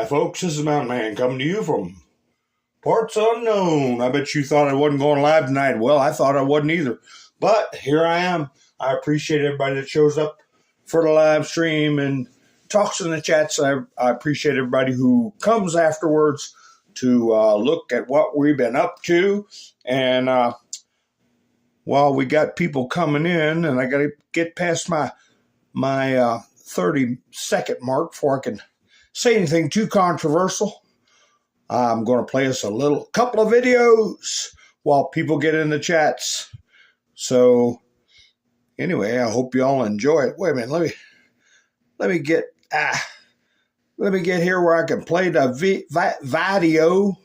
Hi, folks. This is Mountain Man coming to you from parts unknown. I bet you thought I wasn't going live tonight. Well, I thought I wasn't either. But here I am. I appreciate everybody that shows up for the live stream and talks in the chats. I appreciate everybody who comes afterwards to look at what we've been up to. And while we got people coming in, and I got to get past my 30-second mark before I can say anything too controversial, I'm going to play us a couple of videos while people get in the chats. So anyway, I hope you all enjoy it. Wait a minute, let me get here where I can play the video.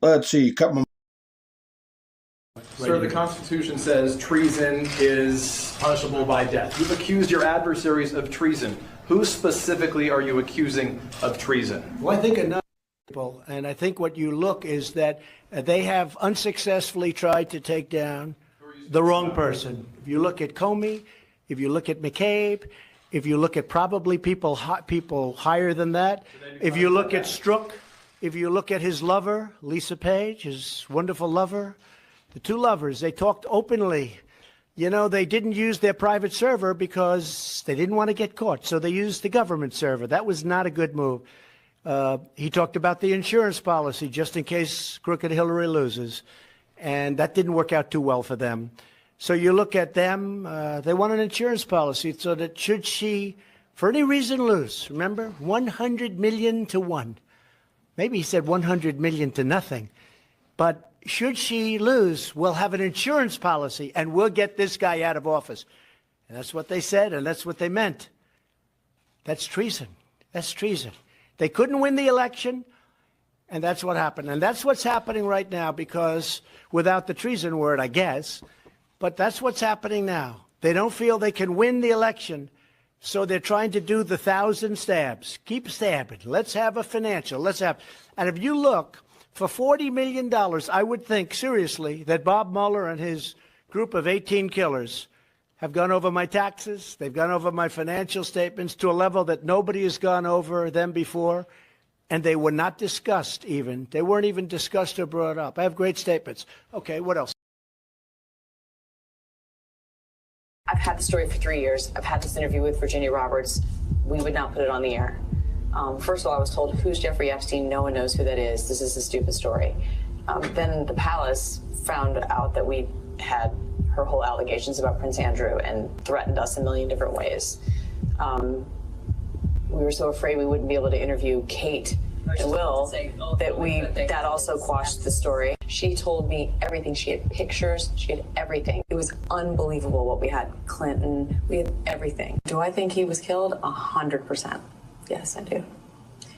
Let's see, Sir, the Constitution says treason is punishable by death. You've accused your adversaries of treason. Who specifically are you accusing of treason? Well, I think enough people, and I think what you look is that they have unsuccessfully tried to take down the wrong person. If you look at Comey, if you look at McCabe, if you look at probably people higher than that, if you look at Strzok, if you look at his lover, Lisa Page, his wonderful lover, the two lovers, they talked openly. You know, they didn't use their private server because they didn't want to get caught, so they used the government server. That was not a good move. He talked about the insurance policy just in case crooked Hillary loses, and that didn't work out too well for them. So you look at them, they want an insurance policy so that should she, for any reason, lose, remember, 100 million to 1. Maybe he said 100 million to nothing. But should she lose, we'll have an insurance policy and we'll get this guy out of office. And that's what they said, and that's what they meant. That's treason. That's treason. They couldn't win the election, and that's what happened. And that's what's happening right now, because without the treason word, I guess, but that's what's happening now. They don't feel they can win the election, so they're trying to do the 1,000 stabs. Keep stabbing. Let's have a financial. And if you look, for $40 million, I would think, seriously, that Bob Mueller and his group of 18 killers have gone over my taxes. They've gone over my financial statements to a level that nobody has gone over them before. And they were not discussed even. They weren't even discussed or brought up. I have great statements. Okay, what else? I've had the story for 3 years. I've had this interview with Virginia Roberts. We would not put it on the air. First of all, I was told, who's Jeffrey Epstein? No one knows who that is. This is a stupid story. Then the palace found out that we had her whole allegations about Prince Andrew and threatened us a million different ways. We were so afraid we wouldn't be able to interview Kate and Will that also quashed the story. She told me everything. She had pictures. She had everything. It was unbelievable what we had. Clinton, we had everything. Do I think he was killed? 100%. Yes, I do.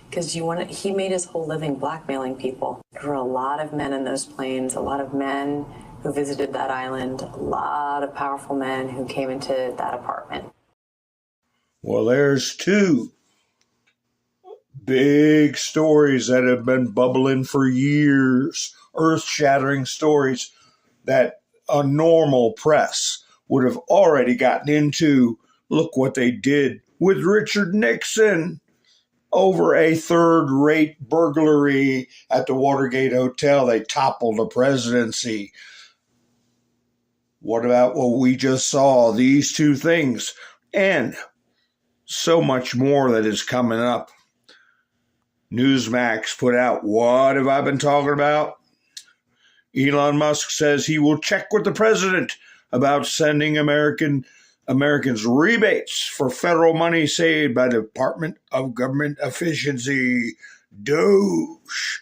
Because he made his whole living blackmailing people. There were a lot of men in those planes, a lot of men who visited that island, a lot of powerful men who came into that apartment. Well, there's two big stories that have been bubbling for years, earth-shattering stories that a normal press would have already gotten into. Look what they did with Richard Nixon over a third-rate burglary at the Watergate Hotel. They toppled the presidency. What about what we just saw? These two things and so much more that is coming up. Newsmax put out, what have I been talking about? Elon Musk says he will check with the president about sending Americans rebates for federal money saved by the Department of Government Efficiency, DOGE.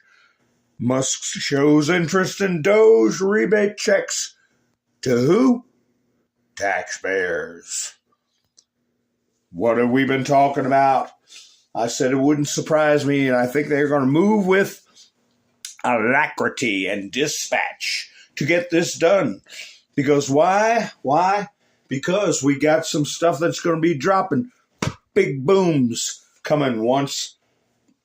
Musk shows interest in DOGE rebate checks to who? Taxpayers. What have we been talking about? I said it wouldn't surprise me, and I think they're going to move with alacrity and dispatch to get this done. Because why? Why? Because we got some stuff that's going to be dropping. Big booms coming once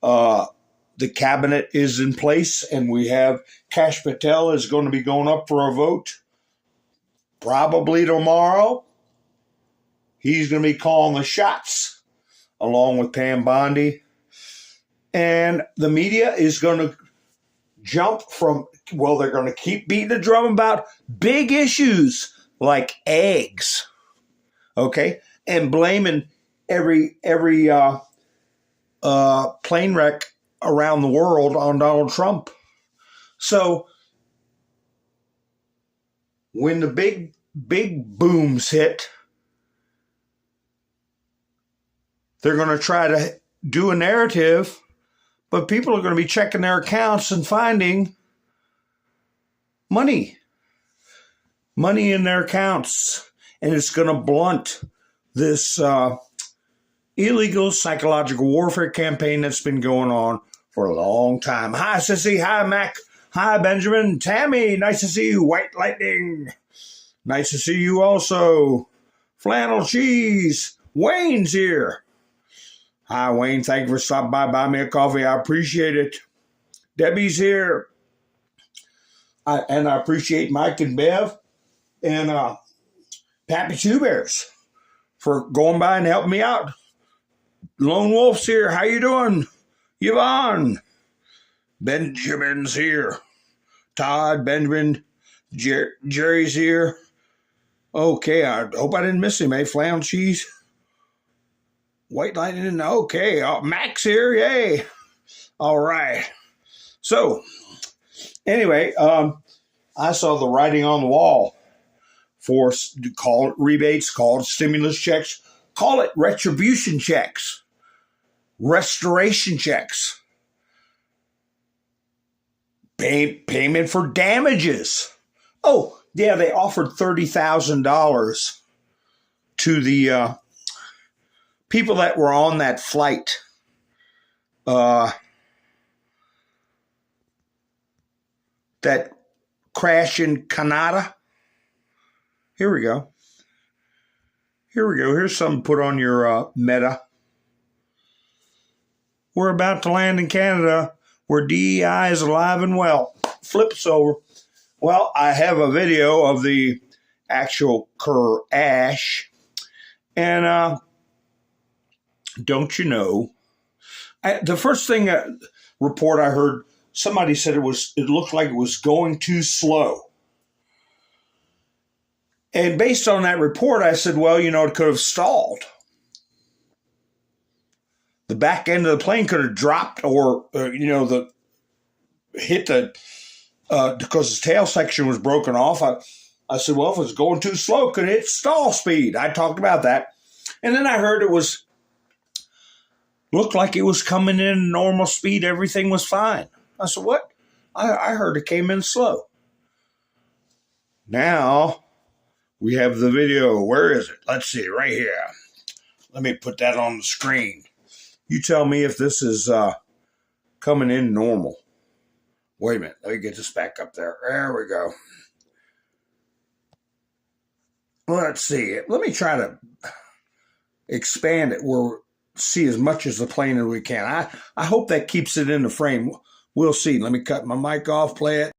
the cabinet is in place, and we have KASH Patel is going to be going up for a vote probably tomorrow. He's going to be calling the shots along with Pam Bondi. And the media is going to jump from, well, they're going to keep beating the drum about big issues like eggs, okay, and blaming every plane wreck around the world on Donald Trump. So when the big booms hit, they're going to try to do a narrative, but people are going to be checking their accounts and finding money in their accounts. And it's going to blunt this illegal psychological warfare campaign that's been going on for a long time. Hi, Sissy. Hi, Mac. Hi, Benjamin. Tammy, nice to see you. White Lightning. Nice to see you also. Flannel Cheese. Wayne's here. Hi, Wayne. Thank you for stopping by. Buy me a coffee. I appreciate it. Debbie's here. And I appreciate Mike and Bev and Pappy Two Bears for going by and helping me out. Lone Wolf's here. How you doing? Yvonne. Benjamin's here. Todd, Benjamin, Jerry's here. Okay, I hope I didn't miss him, eh? Flannel Cheese. White Lightning, okay. Max here, yay. All right. So, anyway, I saw the writing on the wall for, call it rebates, call it stimulus checks, call it retribution checks, restoration checks, payment for damages. Oh, yeah, they offered $30,000 to the people that were on that flight. That crash in Canada. Here we go. Here's something put on your Meta. We're about to land in Canada where DEI is alive and well. Flips over. Well, I have a video of the actual crash. And don't you know, the first thing report I heard, somebody said it looked like it was going too slow. And based on that report, I said, well, it could have stalled. The back end of the plane could have dropped or hit the, because the tail section was broken off. I said, well, if it's going too slow, it could hit stall speed. I talked about that. And then I heard looked like it was coming in normal speed. Everything was fine. I said, what? I heard it came in slow. Now we have the video. Where is it? Let's see, right here. Let me put that on the screen. You tell me if this is coming in normal. Wait a minute. Let me get this back up there. There we go. Let's see. Let me try to expand it where see as much as the plane as we can. I hope that keeps it in the frame. We'll see. Let me cut my mic off, play it.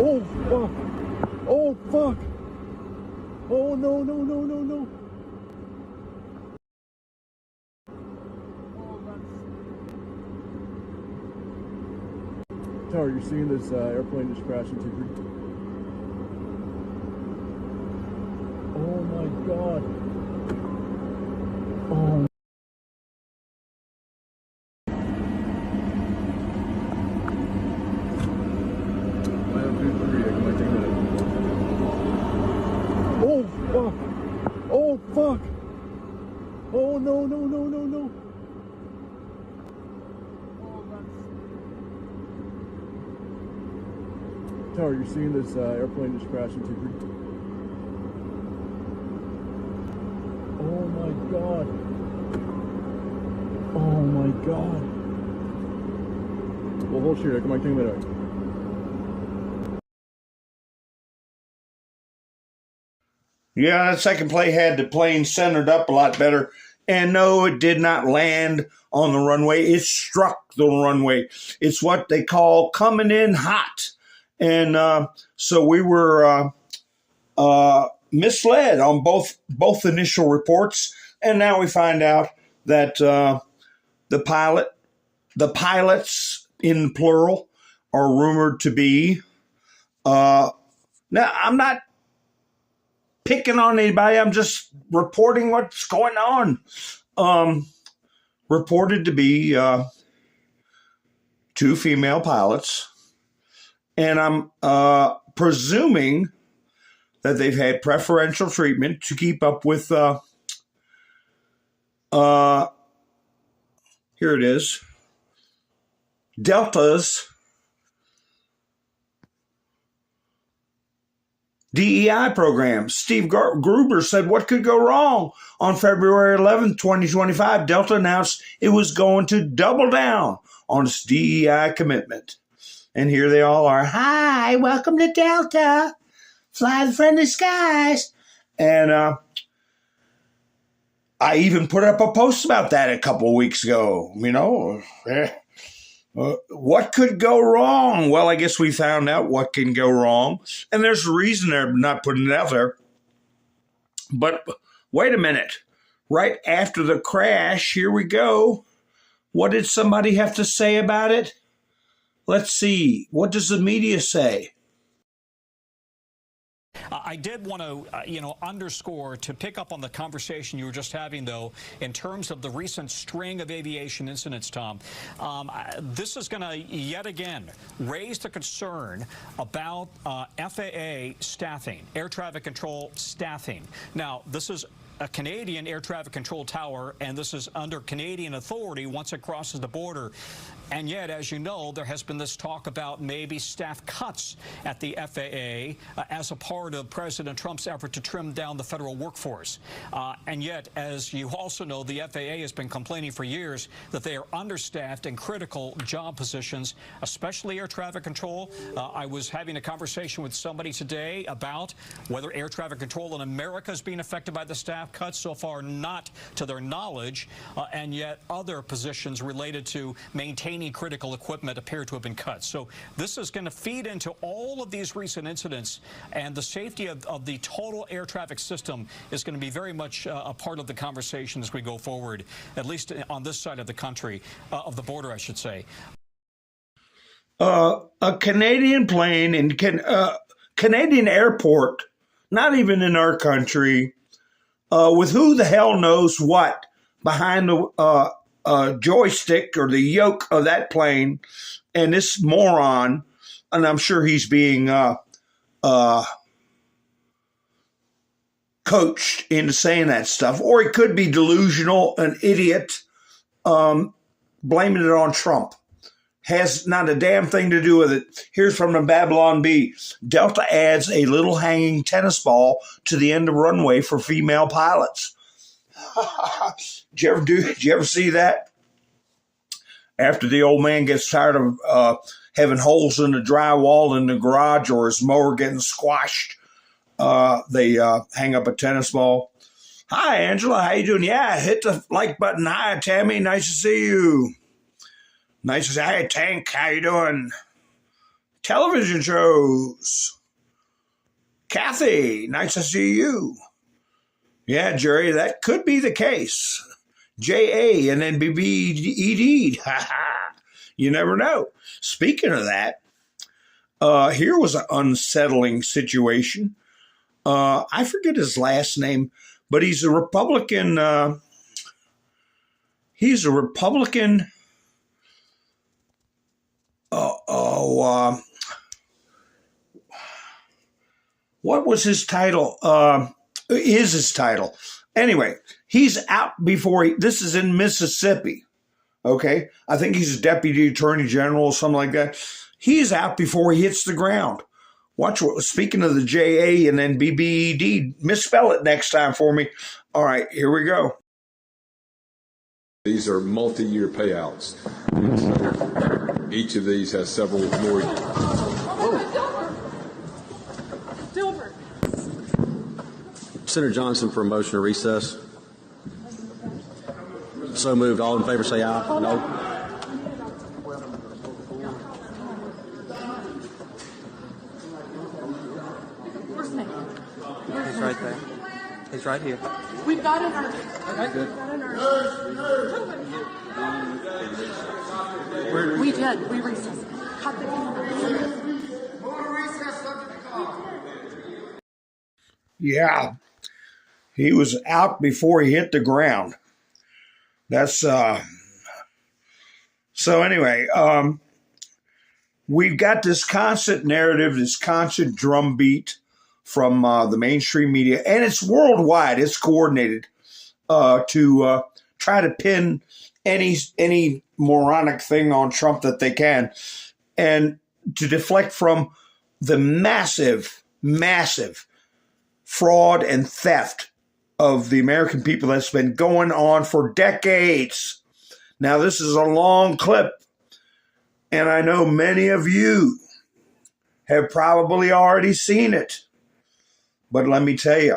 Oh, fuck. Oh, fuck. Oh, no. Tower, you're seeing this airplane just crash into Greece. Oh my god. Oh. Oh fuck. Oh fuck. Oh no. Tower, you're seeing this airplane just crash into Greece. Oh my god. Oh my god. Well, hold shit. Come on, take that out. Yeah, that second play had the plane centered up a lot better. And no, it did not land on the runway. It struck the runway. It's what they call coming in hot. And so we were misled on both initial reports. And now we find out that the pilots in plural are rumored to be, now I'm not picking on anybody, I'm just reporting what's going on. Reported to be 2 female pilots. And I'm presuming that they've had preferential treatment to keep up with, here it is, Delta's DEI program. Steve Gruber said, what could go wrong? On February 11th, 2025, Delta announced it was going to double down on its DEI commitment. And here they all are. Hi, welcome to Delta. Fly the friendly skies. And I even put up a post about that a couple of weeks ago. You know, what could go wrong? Well, I guess we found out what can go wrong. And there's a reason they're not putting it out there. But wait a minute. Right after the crash, here we go. What did somebody have to say about it? Let's see. What does the media say? I did want to, underscore, to pick up on the conversation you were just having, though, in terms of the recent string of aviation incidents, Tom. This is going to, yet again, raise the concern about FAA staffing, air traffic control staffing. Now, this is a Canadian air traffic control tower, and this is under Canadian authority once it crosses the border. And yet, as you know, there has been this talk about maybe staff cuts at the FAA as a part of President Trump's effort to trim down the federal workforce. And yet, as you also know, the FAA has been complaining for years that they are understaffed in critical job positions, especially air traffic control. I was having a conversation with somebody today about whether air traffic control in America is being affected by the staff cuts. So far, not to their knowledge, and yet other positions related to maintaining critical equipment appear to have been cut. So this is going to feed into all of these recent incidents, and the safety of the total air traffic system is going to be very much a part of the conversation as we go forward, at least on this side of the country, of the border, I should say. A Canadian plane in Canadian airport, not even in our country, with who the hell knows what behind the joystick or the yoke of that plane, and this moron, and I'm sure he's being coached into saying that stuff, or he could be delusional, an idiot, blaming it on Trump. Has not a damn thing to do with it. Here's from the Babylon Bee. Delta adds a little hanging tennis ball to the end of runway for female pilots. Did you ever see that? After the old man gets tired of having holes in the drywall in the garage or his mower getting squashed, they hang up a tennis ball. Hi, Angela. How you doing? Yeah, hit the like button. Hi, Tammy. Nice to see you. Nice to say, hey, Tank, how you doing? Television shows. Kathy, nice to see you. Yeah, Jerry, that could be the case. J.A. and then B.B.E.D. You never know. Speaking of that, here was an unsettling situation. I forget his last name, but he's a Republican. What was his title? Is his title. Anyway, he's out before this is in Mississippi. Okay. I think he's a deputy attorney general or something like that. He's out before he hits the ground. Watch what, speaking of the JA and then BBED, misspell it next time for me. All right, here we go. These are multi-year payouts. So each of these has several more. Senator Johnson for a motion to recess. So moved. All in favor say aye. No. He's right there. He's right here. We've got an urgent. Okay, good. We did. We recessed. Cut the camera. Yeah, he was out before he hit the ground. That's so anyway, we've got this constant narrative, this constant drumbeat from the mainstream media, and it's worldwide. It's coordinated to try to pin any moronic thing on Trump that they can, and to deflect from the massive fraud and theft of the American people that's been going on for decades. Now, this is a long clip, and I know many of you have probably already seen it. But let me tell you,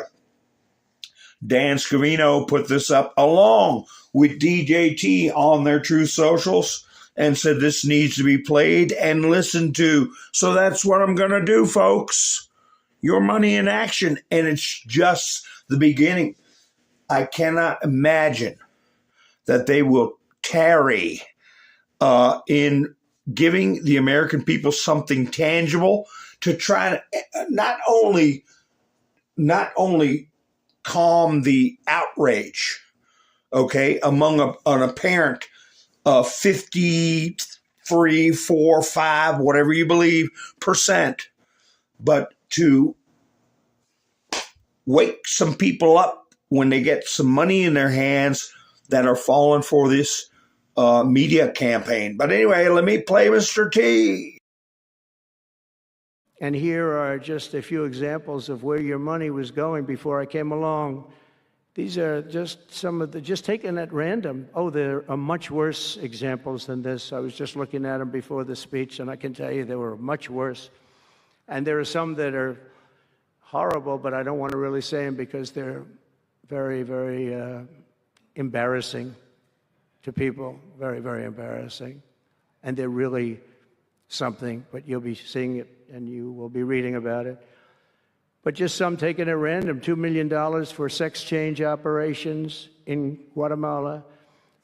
Dan Scavino put this up along with DJT on their True Socials and said this needs to be played and listened to. So that's what I'm going to do, folks. Your money in action, and it's just the beginning. I cannot imagine that they will tarry in giving the American people something tangible to try to not only calm the outrage, okay, among an apparent 53, 4, 5, whatever you believe, percent, but to wake some people up when they get some money in their hands that are falling for this media campaign. But anyway, let me play Mr. T. And here are just a few examples of where your money was going before I came along. These are just some of the, just taken at random. Oh, there are much worse examples than this. I was just looking at them before the speech, and I can tell you they were much worse. And there are some that are horrible, but I don't want to really say them because they're very, very embarrassing to people. Very, very embarrassing. And they're really something, but you'll be seeing it and you will be reading about it. But just some taken at random. $2 million for sex change operations in Guatemala.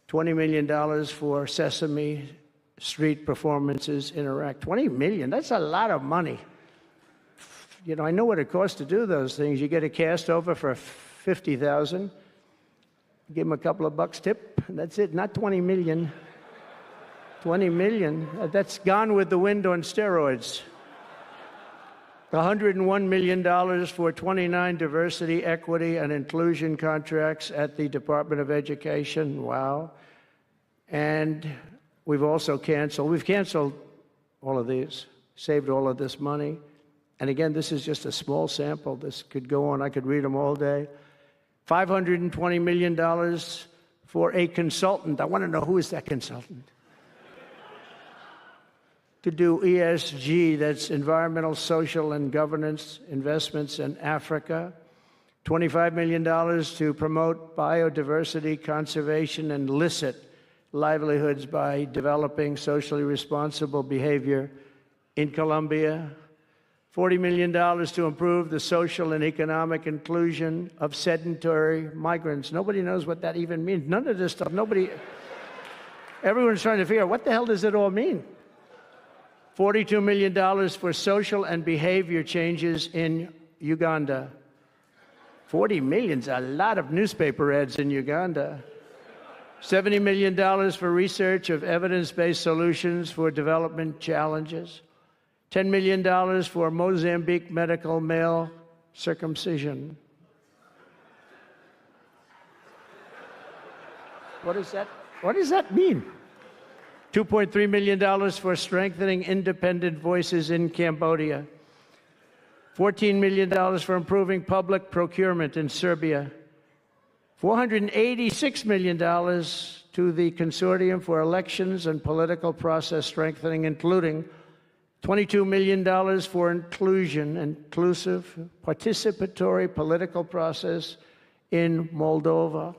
$20 million for Sesame Street performances in Iraq. $20 million, that's a lot of money. You know, I know what it costs to do those things. You get a cast over for $50,000. Give them a couple of bucks tip, and that's it. Not 20 million. 20 million. That's Gone with the Wind on steroids. $101 million for 29 diversity, equity, and inclusion contracts at the Department of Education. Wow. And we've canceled all of these, saved all of this money. And again, this is just a small sample. This could go on. I could read them all day. $520 million for a consultant. I want to know, who is that consultant? To do ESG, that's environmental, social, and governance investments in Africa. $25 million to promote biodiversity, conservation, and illicit livelihoods by developing socially responsible behavior in Colombia. $40 million to improve the social and economic inclusion of sedentary migrants. Nobody knows what that even means. None of this stuff, everyone's trying to figure out, what the hell does it all mean? $42 million for social and behavior changes in Uganda. 40 million's a lot of newspaper ads in Uganda. $70 million for research of evidence-based solutions for development challenges. $10 million for Mozambique medical male circumcision. What does that mean? $2.3 million for strengthening independent voices in Cambodia. $14 million for improving public procurement in Serbia. $486 million to the Consortium for Elections and Political Process Strengthening, including $22 million for inclusive, participatory political process in Moldova,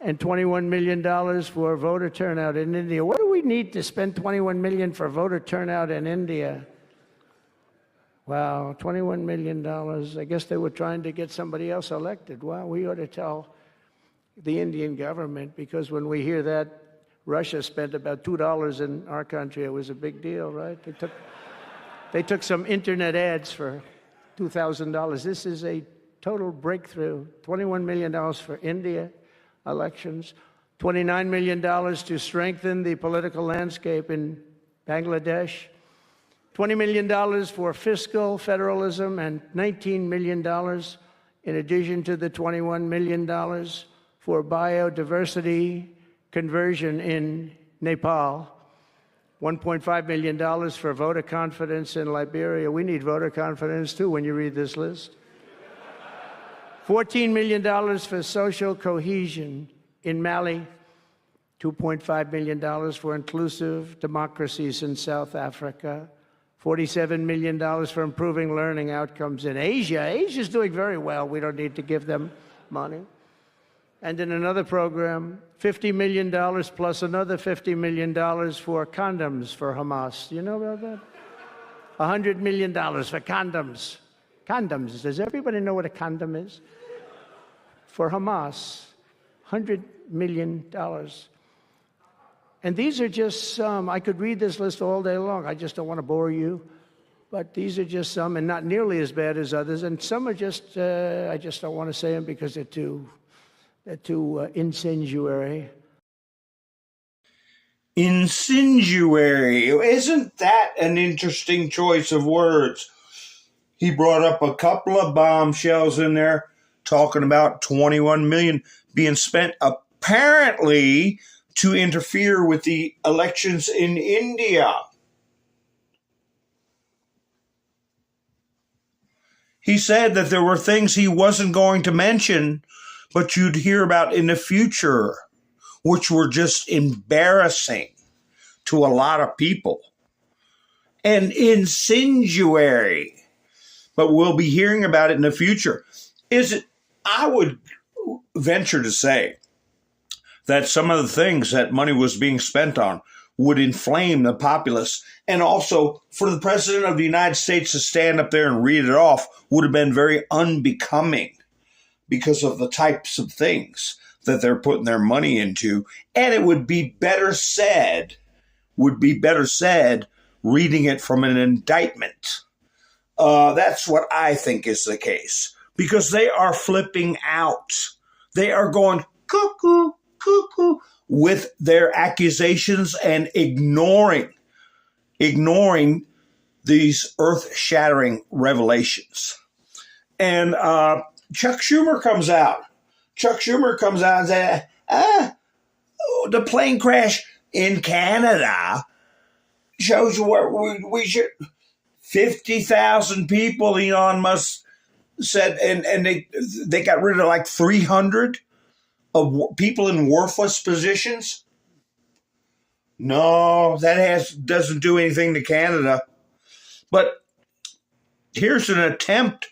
and $21 million for voter turnout in India. What do we need to spend $21 million for voter turnout in India? Wow, $21 million. I guess they were trying to get somebody else elected. Wow, we ought to tell the Indian government, because when we hear that Russia spent about $2 in our country, it was a big deal, right? They took some internet ads for $2,000. This is a total breakthrough. $21 million for India elections, $29 million to strengthen the political landscape in Bangladesh, $20 million for fiscal federalism, and $19 million in addition to the $21 million for biodiversity conversion in Nepal, $1.5 million for voter confidence in Liberia. We need voter confidence too when you read this list. $14 million for social cohesion in Mali, $2.5 million for inclusive democracies in South Africa, $47 million for improving learning outcomes in Asia. Asia's doing very well. We don't need to give them money. And in another program, $50 million plus another $50 million for condoms for Hamas. Do you know about that? $100 million for condoms. Condoms. Does everybody know what a condom is? For Hamas, $100 million. And these are just some. I could read this list all day long. I just don't want to bore you. But these are just some, and not nearly as bad as others. And some are just, I just don't want to say them because they're too incendiary. Incendiary. Isn't that an interesting choice of words? He brought up a couple of bombshells in there, talking about $21 million being spent apparently to interfere with the elections in India. He said that there were things he wasn't going to mention, but you'd hear about in the future, which were just embarrassing to a lot of people. And incendiary. But we'll be hearing about it in the future. I would venture to say that some of the things that money was being spent on would inflame the populace. And also, for the President of the United States to stand up there and read it off would have been very unbecoming because of the types of things that they're putting their money into. And it would be better said reading it from an indictment. That's what I think is the case, because they are flipping out. They are going cuckoo, cuckoo with their accusations and ignoring these earth-shattering revelations. And Chuck Schumer comes out. And says, the plane crash in Canada shows you where we should. 50,000 people, Elon Musk said, and they got rid of like 300 of people in worthless positions. No, that doesn't do anything to Canada. But here's an attempt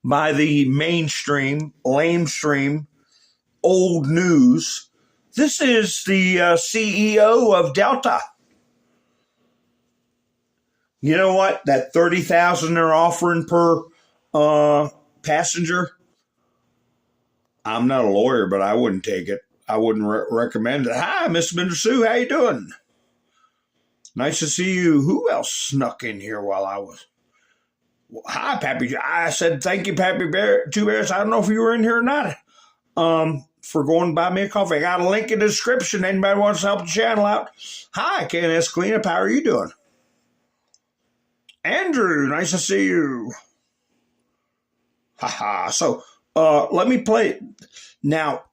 by the mainstream, lamestream, old news. This is the CEO of Delta. You know what? That $30,000 they're offering per passenger. I'm not a lawyer, but I wouldn't take it. I wouldn't recommend it. Hi, Miss Sue. How you doing? Nice to see you. Who else snuck in here while I was? Hi, Pappy. I said thank you, Pappy Bear. Two Bears. I don't know if you were in here or not. For going to buy me a coffee. I got a link in the description. Anybody wants to help the channel out? Hi, KNS Cleanup. How are you doing? Andrew, nice to see you. Haha. So, let me play. Now,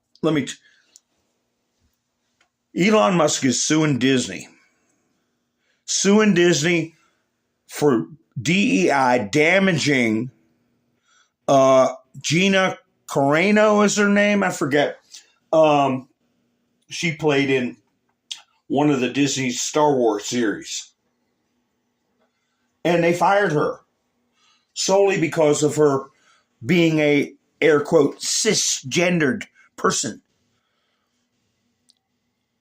Elon Musk is suing Disney. Suing Disney for DEI damaging Gina Carano is her name. I forget. She played in one of the Disney Star Wars series. And they fired her solely because of her being a, air quote, cisgendered person.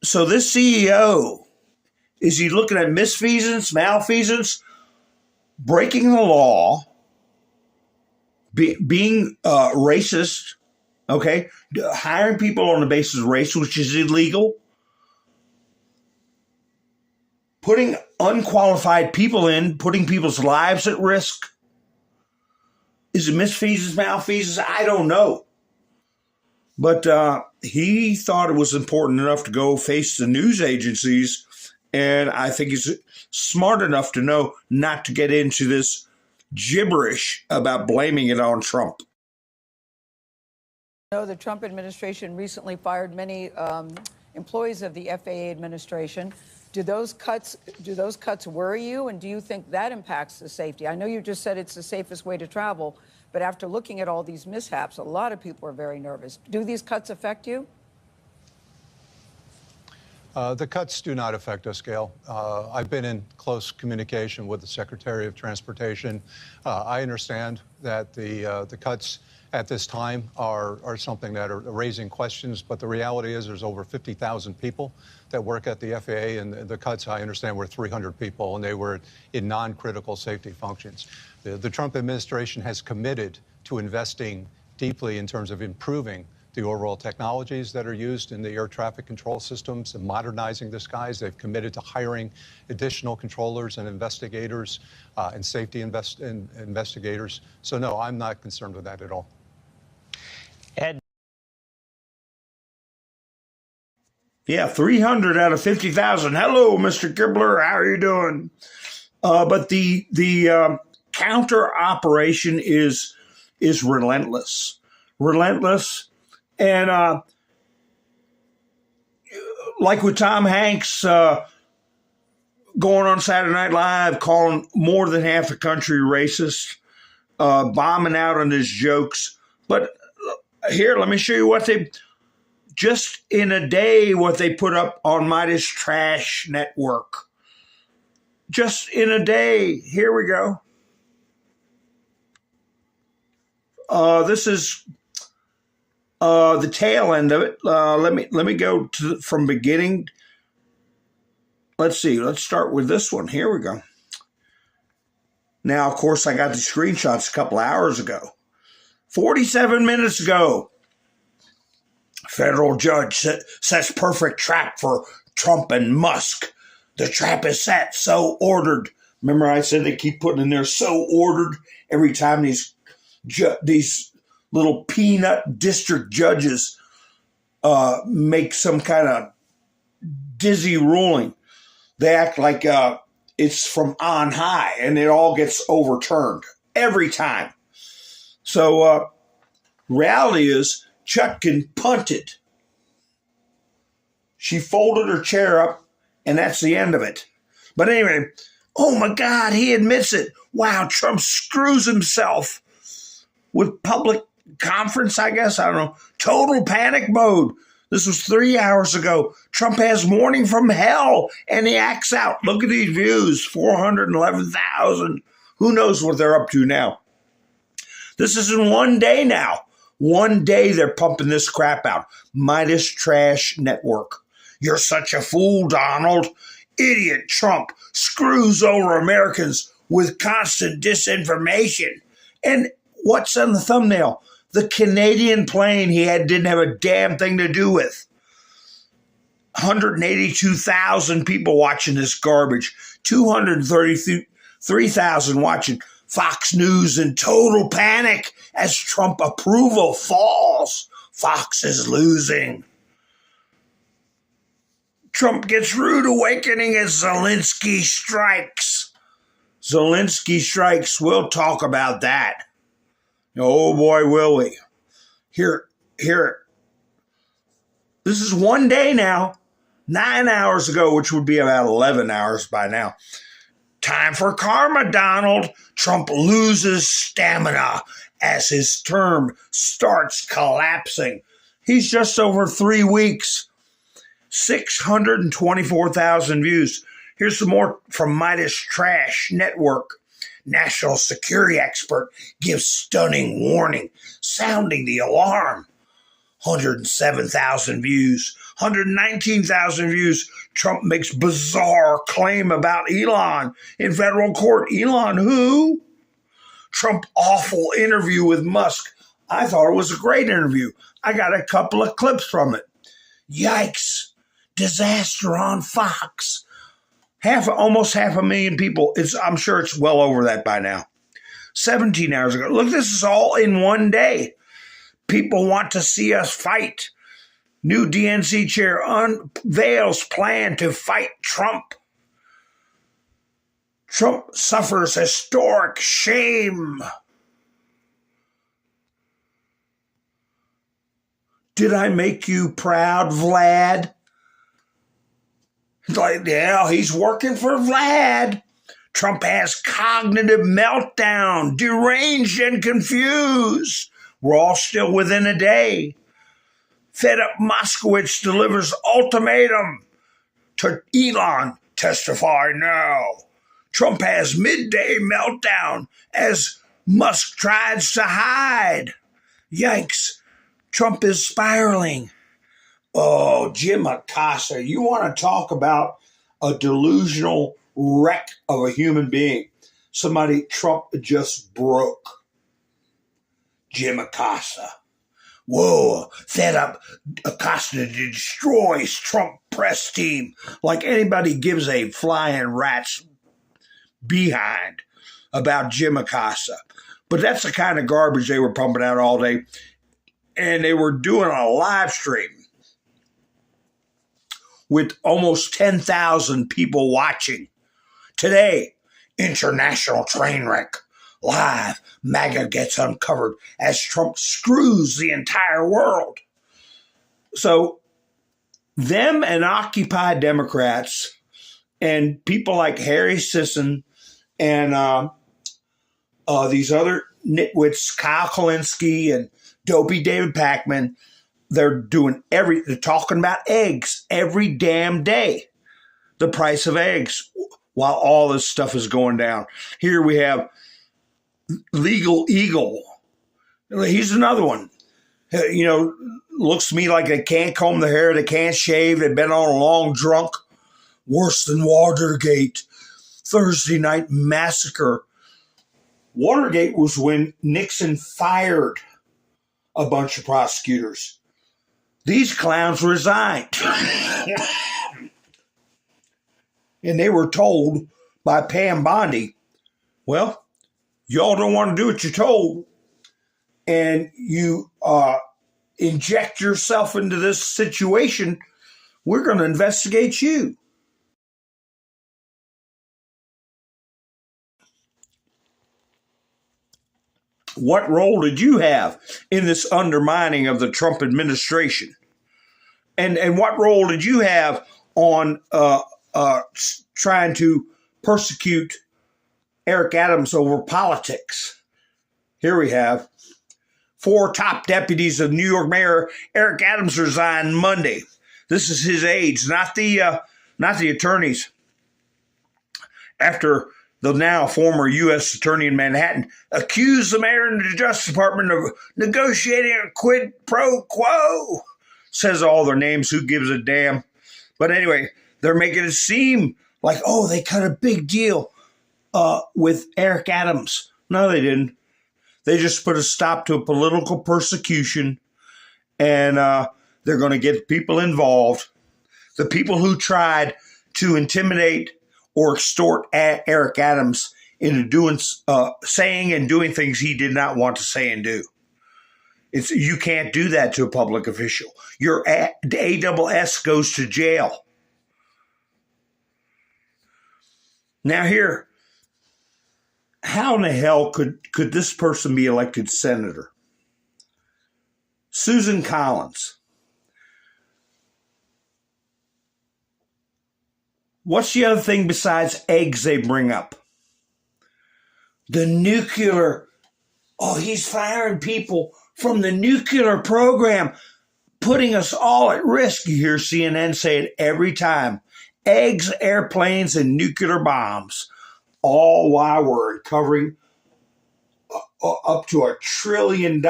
So this CEO, is he looking at misfeasance, malfeasance? breaking the law, being racist, okay, hiring people on the basis of race, which is illegal, putting unqualified people in, putting people's lives at risk. Is it misfeasance, malfeasance? I don't know. But he thought it was important enough to go face the news agencies, and I think he's smart enough to know not to get into this gibberish about blaming it on Trump. The Trump administration recently fired many employees of the FAA administration. Do those cuts worry you, and do you think that impacts the safety? I know you just said it's the safest way to travel, but after looking at all these mishaps, a lot of people are very nervous. Do these cuts affect you? The cuts do not affect us, Gail. I've been in close communication with the Secretary of Transportation. I understand that the cuts at this time are something that are raising questions, but the reality is there's over 50,000 people that work at the FAA, and the cuts, I understand, were 300 people, and they were in non-critical safety functions. The Trump administration has committed to investing deeply in terms of improving the overall technologies that are used in the air traffic control systems and modernizing the skies. They've committed to hiring additional controllers and investigators and safety investigators. So no, I'm not concerned with that at all. Ed. Yeah, 300 out of 50,000. Hello, Mr. Kibler. How are you doing? But the counter operation is relentless. Relentless. And like with Tom Hanks going on Saturday Night Live, calling more than half the country racist, bombing out on his jokes. But here, let me show you what they, just in a day, what they put up on Midas Trash Network. Just in a day. Here we go. This is the tail end of it. Let me go from beginning. Let's see. Let's start with this one. Here we go. Now, of course, I got the screenshots a couple hours ago. 47 minutes ago, federal judge sets perfect trap for Trump and Musk. The trap is set, so ordered. Remember I said they keep putting in there so ordered every time these little peanut district judges make some kind of dizzy ruling. They act like it's from on high, and it all gets overturned every time. So reality is Chutkin punted. She folded her chair up, and that's the end of it. But anyway, oh my God, he admits it. Wow, Trump screws himself with public conference, I guess. I don't know. Total panic mode. This was 3 hours ago. Trump has warning from hell, and he acts out. Look at these views, 411,000. Who knows what they're up to now? This is in 1 day now. 1 day they're pumping this crap out. Midas Trash Network. You're such a fool, Donald. Idiot Trump screws over Americans with constant disinformation. And what's on the thumbnail? The Canadian plane he didn't have a damn thing to do with. 182,000 people watching this garbage. 233,000 watching Fox News in total panic as Trump approval falls. Fox is losing. Trump gets rude awakening as Zelensky strikes. Zelensky strikes. We'll talk about that. Oh boy, will we. Here. This is 1 day now. 9 hours ago, which would be about 11 hours by now. Time for karma, Donald. Trump loses stamina as his term starts collapsing. He's just over 3 weeks. 624,000 views. Here's some more from Midas Trash Network. National security expert gives stunning warning, sounding the alarm. 107,000 views, 119,000 views. Trump makes bizarre claim about Elon in federal court. Elon who? Trump awful interview with Musk. I thought it was a great interview. I got a couple of clips from it. Yikes. Disaster on Fox. Almost 500,000 people. I'm sure it's well over that by now. 17 hours ago. Look, this is all in one day. People want to see us fight. New DNC chair unveils plan to fight Trump. Trump suffers historic shame. Did I make you proud, Vlad? Like, yeah, he's working for Vlad. Trump has cognitive meltdown, deranged and confused. We're all still within a day. Fed up Moskowitz delivers ultimatum to Elon. Testify now. Trump has midday meltdown as Musk tries to hide. Yikes. Trump is spiraling. Oh, Jim Acosta, you want to talk about a delusional wreck of a human being. Somebody Trump just broke. Jim Acosta. Whoa, fed up Acosta destroys Trump press team like anybody gives a flying rat's behind about Jim Acosta. But that's the kind of garbage they were pumping out all day. And they were doing a live stream with almost 10,000 people watching. Today, international train wreck. Live, MAGA gets uncovered as Trump screws the entire world. So, them and Occupy Democrats and people like Harry Sisson and these other nitwits, Kyle Kulinski and Dopey David Pacman, they're talking about eggs every damn day. The price of eggs while all this stuff is going down. Here we have Legal Eagle. He's another one. Looks to me like they can't comb their hair, they can't shave, they've been on a long drunk. Worse than Watergate. Thursday night massacre. Watergate was when Nixon fired a bunch of prosecutors. These clowns resigned. And they were told by Pam Bondi, well, y'all don't want to do what you're told, and you inject yourself into this situation, we're going to investigate you. What role did you have in this undermining of the Trump administration? And what role did you have on trying to persecute Eric Adams over politics? Here we have 4 top deputies of New York Mayor Eric Adams resigned Monday. This is his aides, not the attorneys. After the now former U.S. attorney in Manhattan accused the mayor and the Justice Department of negotiating a quid pro quo. Says all their names, who gives a damn? But anyway, they're making it seem like, oh, they cut a big deal with Eric Adams. No, they didn't. They just put a stop to a political persecution, and they're going to get people involved. The people who tried to intimidate or extort Eric Adams into saying and doing things he did not want to say and do. You can't do that to a public official. Your ASS goes to jail. Now here, how in the hell could this person be elected senator? Susan Collins. What's the other thing besides eggs they bring up? The nuclear. Oh, he's firing people from the nuclear program, putting us all at risk. You hear CNN say it every time. Eggs, airplanes, and nuclear bombs. All while we're recovering up to $1 trillion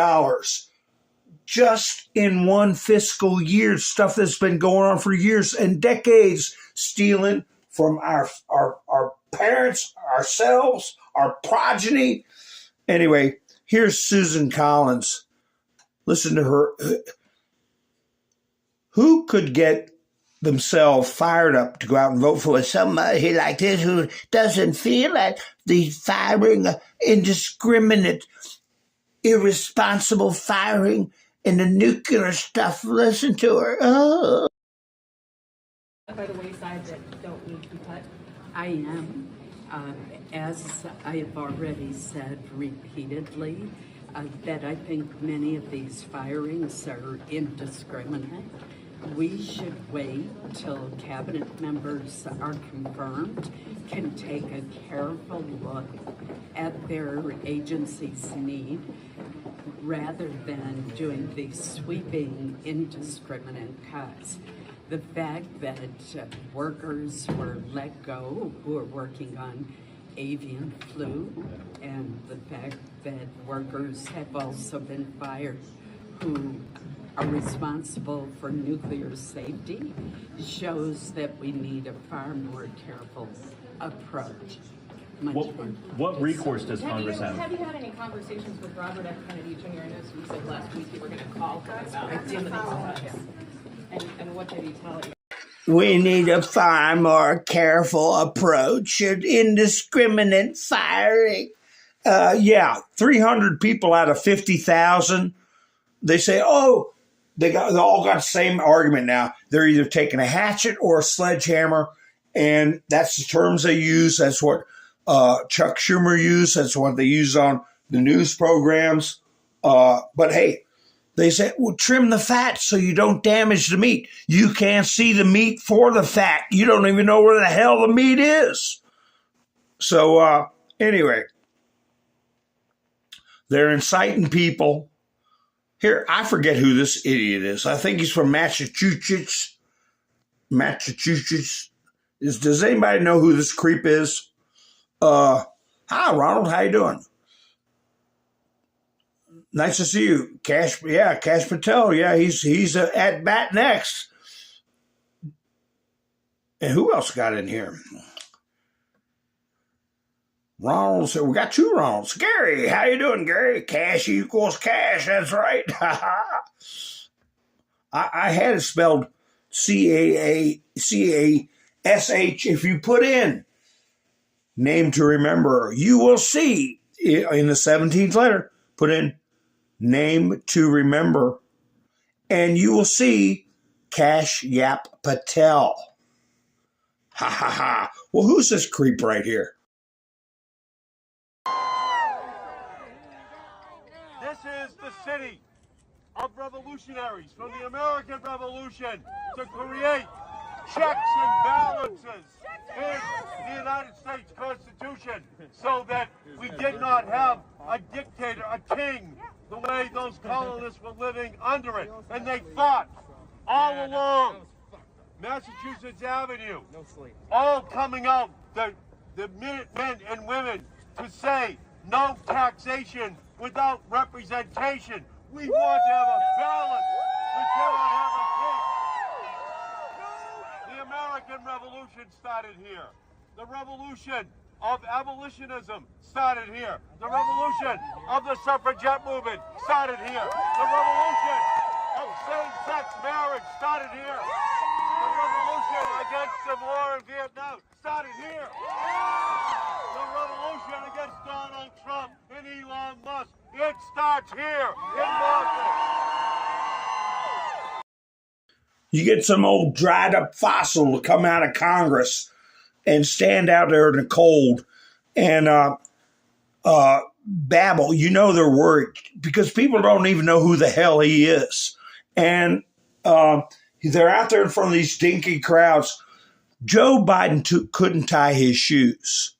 just in one fiscal year, stuff that's been going on for years and decades, stealing from our parents, ourselves, our progeny. Anyway, here's Susan Collins. Listen to her. Who could get themselves fired up to go out and vote for somebody like this who doesn't feel like the firing, indiscriminate, irresponsible firing and the nuclear stuff? Listen to her. Oh. By the wayside that don't need to be cut? I am. As I have already said repeatedly, that I think many of these firings are indiscriminate. We should wait till cabinet members are confirmed, can take a careful look at their agency's need, rather than doing these sweeping, indiscriminate cuts. The fact that workers were let go who are working on avian flu, and the fact that workers have also been fired who are responsible for nuclear safety shows that we need a far more careful approach. What recourse does Congress have? Have you had any conversations with Robert F. Kennedy Jr.? I know you said last week you were going to call him about some of these cuts. And what did he tell you? We need a far more careful approach and indiscriminate firing. 300 people out of 50,000. They say, oh, they all got the same argument now. They're either taking a hatchet or a sledgehammer, and that's the terms they use. That's what Chuck Schumer used. That's what they use on the news programs. But hey, they say, well, trim the fat so you don't damage the meat. You can't see the meat for the fat. You don't even know where the hell the meat is. So anyway, they're inciting people. Here, I forget who this idiot is. I think he's from Massachusetts. Does anybody know who this creep is? Hi, Ronald. How you doing? Nice to see you. Kash Patel. Yeah, he's at bat next. And who else got in here? Ronald. So we got two Ronalds. Gary, how you doing, Gary? Cash equals cash. That's right. I had it spelled CASH. If you put in name to remember, you will see in the 17th letter, put in name to remember, and you will see Kash Yap Patel. Ha ha ha. Well, who's this creep right here? This is the city of revolutionaries from the American Revolution to create checks and balances in the United States Constitution so that we did not have a dictator, a king, the way those colonists were living under it. And they fought all along Massachusetts Avenue, all coming out, the men and women, to say no taxation without representation. We want to have a balance. We cannot have a king. The American Revolution started here. The revolution of abolitionism started here. The revolution of the suffragette movement started here. The revolution of same-sex marriage started here. The revolution against civil war in Vietnam started here. The revolution against Donald Trump and Elon Musk, it starts here in Boston. You get some old dried up fossil to come out of Congress and stand out there in the cold and babble. You know they're worried because people don't even know who the hell he is. And they're out there in front of these dinky crowds. Joe Biden couldn't tie his shoes.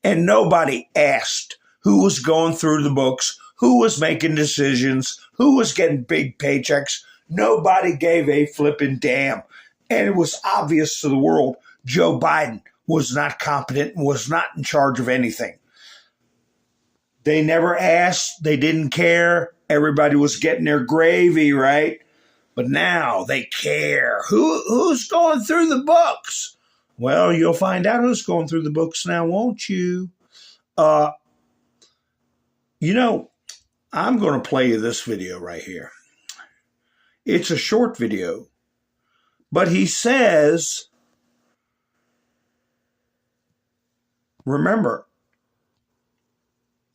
And nobody asked who was going through the books, who was making decisions, who was getting big paychecks. Nobody gave a flipping damn. And it was obvious to the world Joe Biden was not competent and was not in charge of anything. They never asked. They didn't care. everybody was getting their gravy, right? But now they care. Who's going through the books? Well, you'll find out who's going through the books now, won't you? You know, I'm going to play you this video right here. It's a short video, but he says, remember,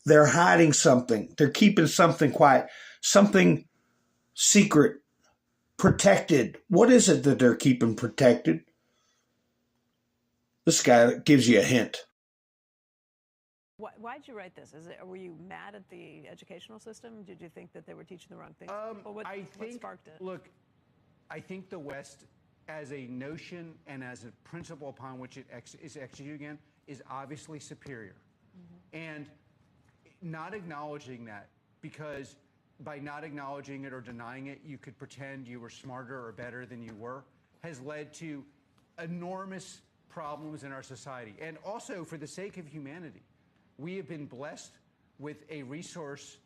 they're hiding something. They're keeping something quiet, something secret, protected. What is it that they're keeping protected? This guy gives you a hint. Why'd you write this? Were you mad at the educational system? Did you think that they were teaching the wrong things? What sparked it? Look, I think the West, as a notion and as a principle upon which it is executed again, is obviously superior. And not acknowledging that, because by not acknowledging it or denying it, you could pretend you were smarter or better than you were, has led to enormous problems in our society. And also, for the sake of humanity, we have been blessed with a resource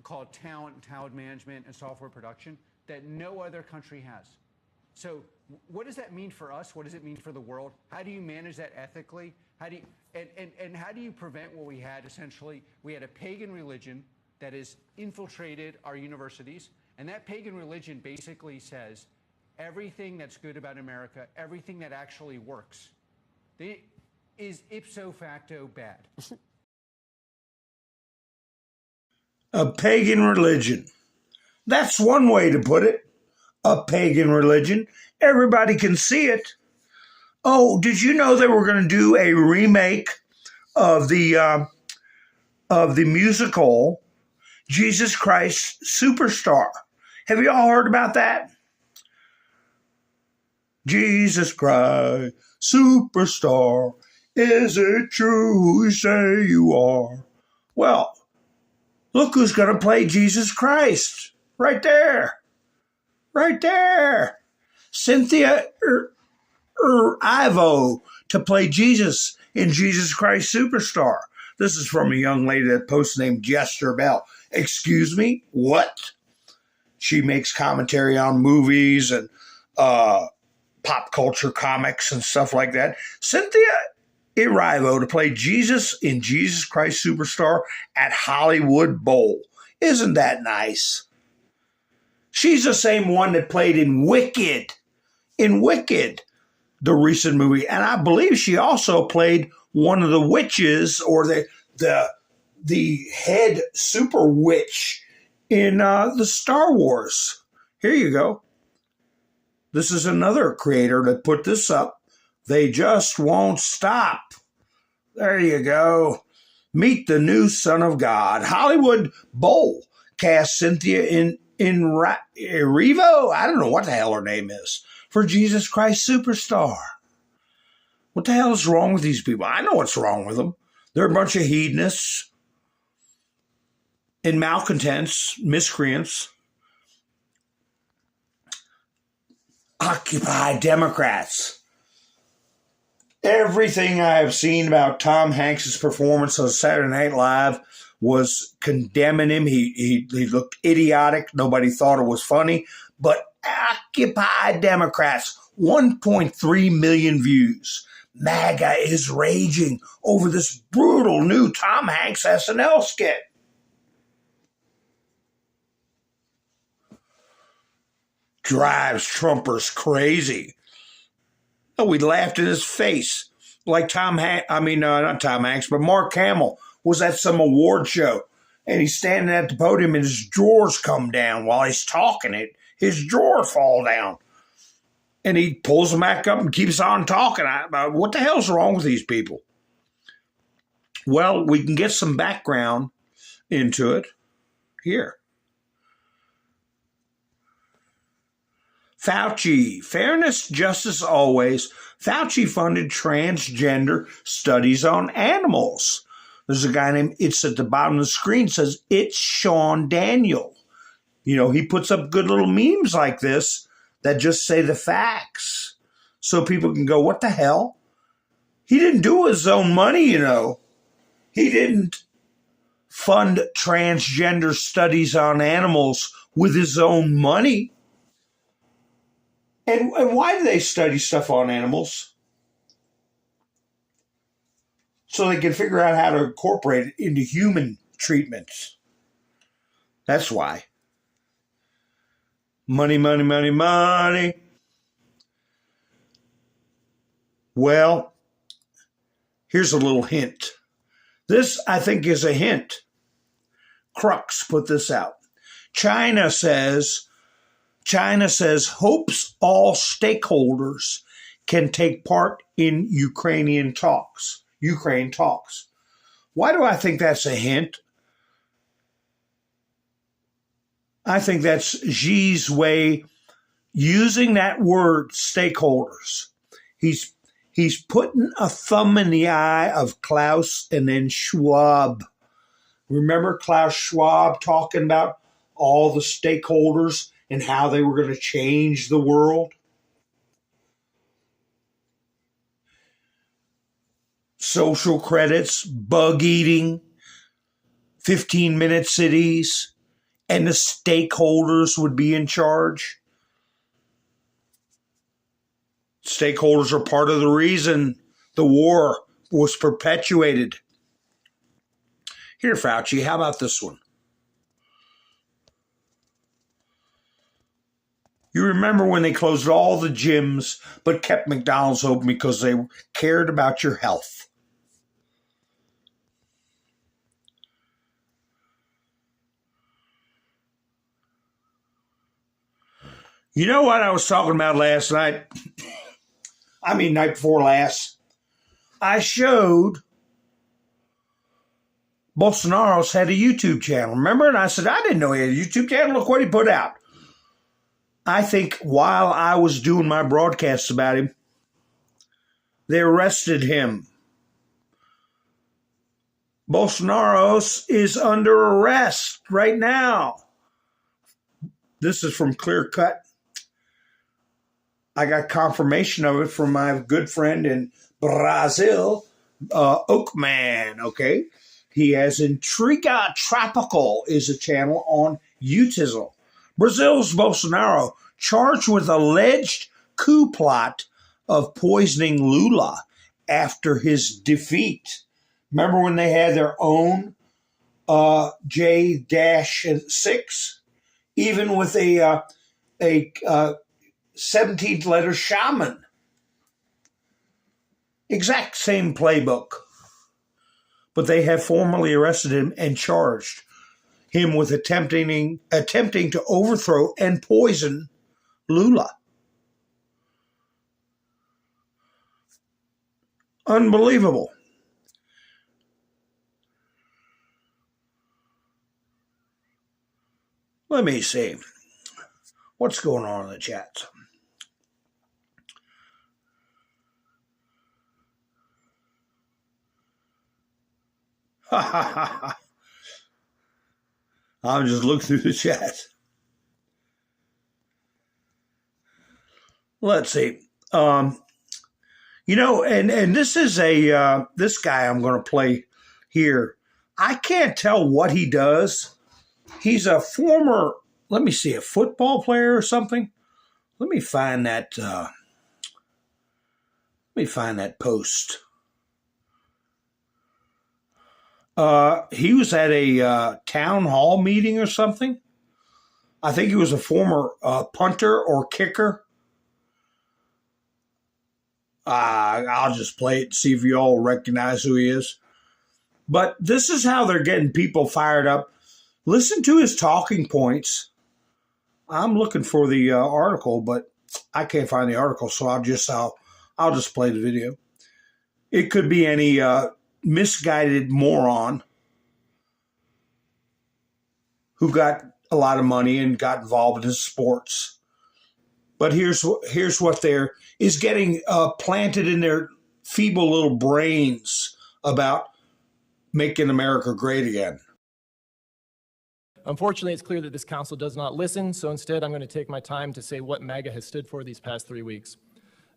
called talent management and software production that no other country has. So what does that mean for us? What does it mean for the world? How do you manage that ethically? How do you, and how do you prevent what we had essentially? We had a pagan religion that has infiltrated our universities, and that pagan religion basically says everything that's good about America, everything that actually works, is ipso facto bad. A pagan religion. That's one way to put it. A pagan religion. Everybody can see it. Oh, did you know they were going to do a remake of the musical Jesus Christ Superstar? Have you all heard about that? Jesus Christ Superstar, is it true who you say you are? Well, look who's going to play Jesus Christ. Right there. Right there. Cynthia Ivo to play Jesus in Jesus Christ Superstar. This is from a young lady that posts named Jester Bell. Excuse me? What? She makes commentary on movies and pop culture comics and stuff like that. Cynthia Erivo to play Jesus in Jesus Christ Superstar at Hollywood Bowl. Isn't that nice? She's the same one that played in Wicked. In Wicked, the recent movie. And I believe she also played one of the witches or the head super witch in the Star Wars. Here you go. This is another creator that put this up. They just won't stop. There you go. Meet the new Son of God. Hollywood Bowl cast Cynthia in Erivo. I don't know what the hell her name is. For Jesus Christ Superstar. What the hell is wrong with these people? I know what's wrong with them. They're a bunch of hedonists and malcontents, miscreants. Occupy Democrats. Everything I have seen about Tom Hanks' performance on Saturday Night Live was condemning him. He looked idiotic. Nobody thought it was funny. But Occupy Democrats, 1.3 million views. MAGA is raging over this brutal new Tom Hanks SNL skit. Drives Trumpers crazy. Oh, we laughed in his face like not Tom Hanks, but Mark Hamill was at some award show, and he's standing at the podium, and his drawers come down while he's talking. His drawers fall down, and he pulls them back up and keeps on talking. What the hell's wrong with these people? Well, we can get some background into it here. Fauci, fairness, justice always. Fauci funded transgender studies on animals. There's a guy named, it's at the bottom of the screen, says, it's Sean Daniel. You know, he puts up good little memes like this that just say the facts. So people can go, what the hell? He didn't do his own money, you know. He didn't fund transgender studies on animals with his own money. And why do they study stuff on animals? So they can figure out how to incorporate it into human treatments. That's why. Money, money, money, money. Well, here's a little hint. This, I think, is a hint. Crux put this out. China says hopes all stakeholders can take part in Ukraine talks. Why do I think that's a hint? I think that's Xi's way using that word, stakeholders. He's putting a thumb in the eye of Klaus and then Schwab. Remember Klaus Schwab talking about all the stakeholders and how they were going to change the world? Social credits, bug eating, 15-minute cities, and the stakeholders would be in charge. Stakeholders are part of the reason the war was perpetuated. Here, Fauci, how about this one? You remember when they closed all the gyms but kept McDonald's open because they cared about your health? You know what I was talking about last night? Night before last. I showed Bolsonaro's had a YouTube channel. Remember? And I said, I didn't know he had a YouTube channel. Look what he put out. I think while I was doing my broadcasts about him, they arrested him. Bolsonaro is under arrest right now. This is from Clear Cut. I got confirmation of it from my good friend in Brazil, Oakman, okay? He has Intriga Tropical is a channel on YouTube. Brazil's Bolsonaro charged with alleged coup plot of poisoning Lula after his defeat. Remember when they had their own J-6? Even with a 17th-letter shaman. Exact same playbook. But they have formally arrested him and charged him with attempting to overthrow and poison Lula. Unbelievable. Let me see. What's going on in the chat? I'll just look through the chat. Let's see. And this is this guy I'm going to play here. I can't tell what he does. He's a former, let me see, a football player or something. Let me find that. Post. He was at a town hall meeting or something. I think he was a former punter or kicker. I'll just play it and see if you all recognize who he is. But this is how they're getting people fired up. Listen to his talking points. I'm looking for the article, but I can't find the article, so I'll just play the video. It could be any misguided moron who got a lot of money and got involved in sports. But here's what there is getting planted in their feeble little brains about making America great again. Unfortunately, it's clear that this council does not listen, so instead I'm going to take my time to say what MAGA has stood for these past 3 weeks.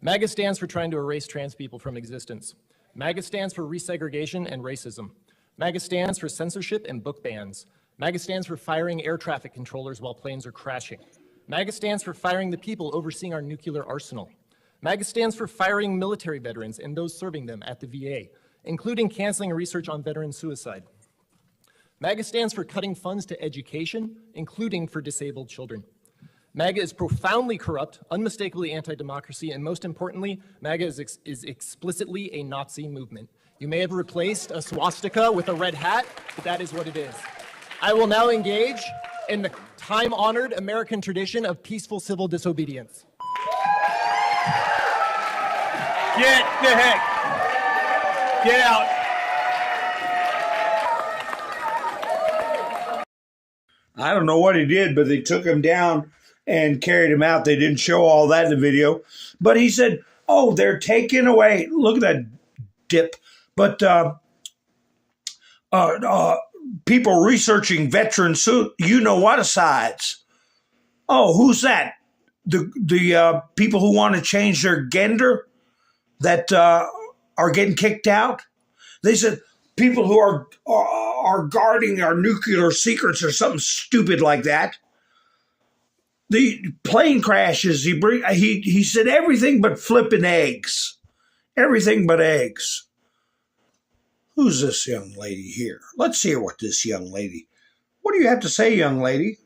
MAGA stands for trying to erase trans people from existence. MAGA stands for resegregation and racism. MAGA stands for censorship and book bans. MAGA stands for firing air traffic controllers while planes are crashing. MAGA stands for firing the people overseeing our nuclear arsenal. MAGA stands for firing military veterans and those serving them at the VA, including canceling research on veteran suicide. MAGA stands for cutting funds to education, including for disabled children. MAGA is profoundly corrupt, unmistakably anti-democracy, and most importantly, MAGA is explicitly a Nazi movement. You may have replaced a swastika with a red hat, but that is what it is. I will now engage in the time-honored American tradition of peaceful civil disobedience. Get the heck. Get out. I don't know what he did, but they took him down and carried him out. They didn't show all that in the video. But he said, oh, they're taking away. Look at that dip. But people researching veterans, you-know-what-asides. Oh, who's that? The people who want to change their gender that are getting kicked out? They said people who are guarding our nuclear secrets or something stupid like that. The plane crashes, he said everything but flipping eggs. Everything but eggs. Who's this young lady here? Let's hear what this young lady. What do you have to say, young lady?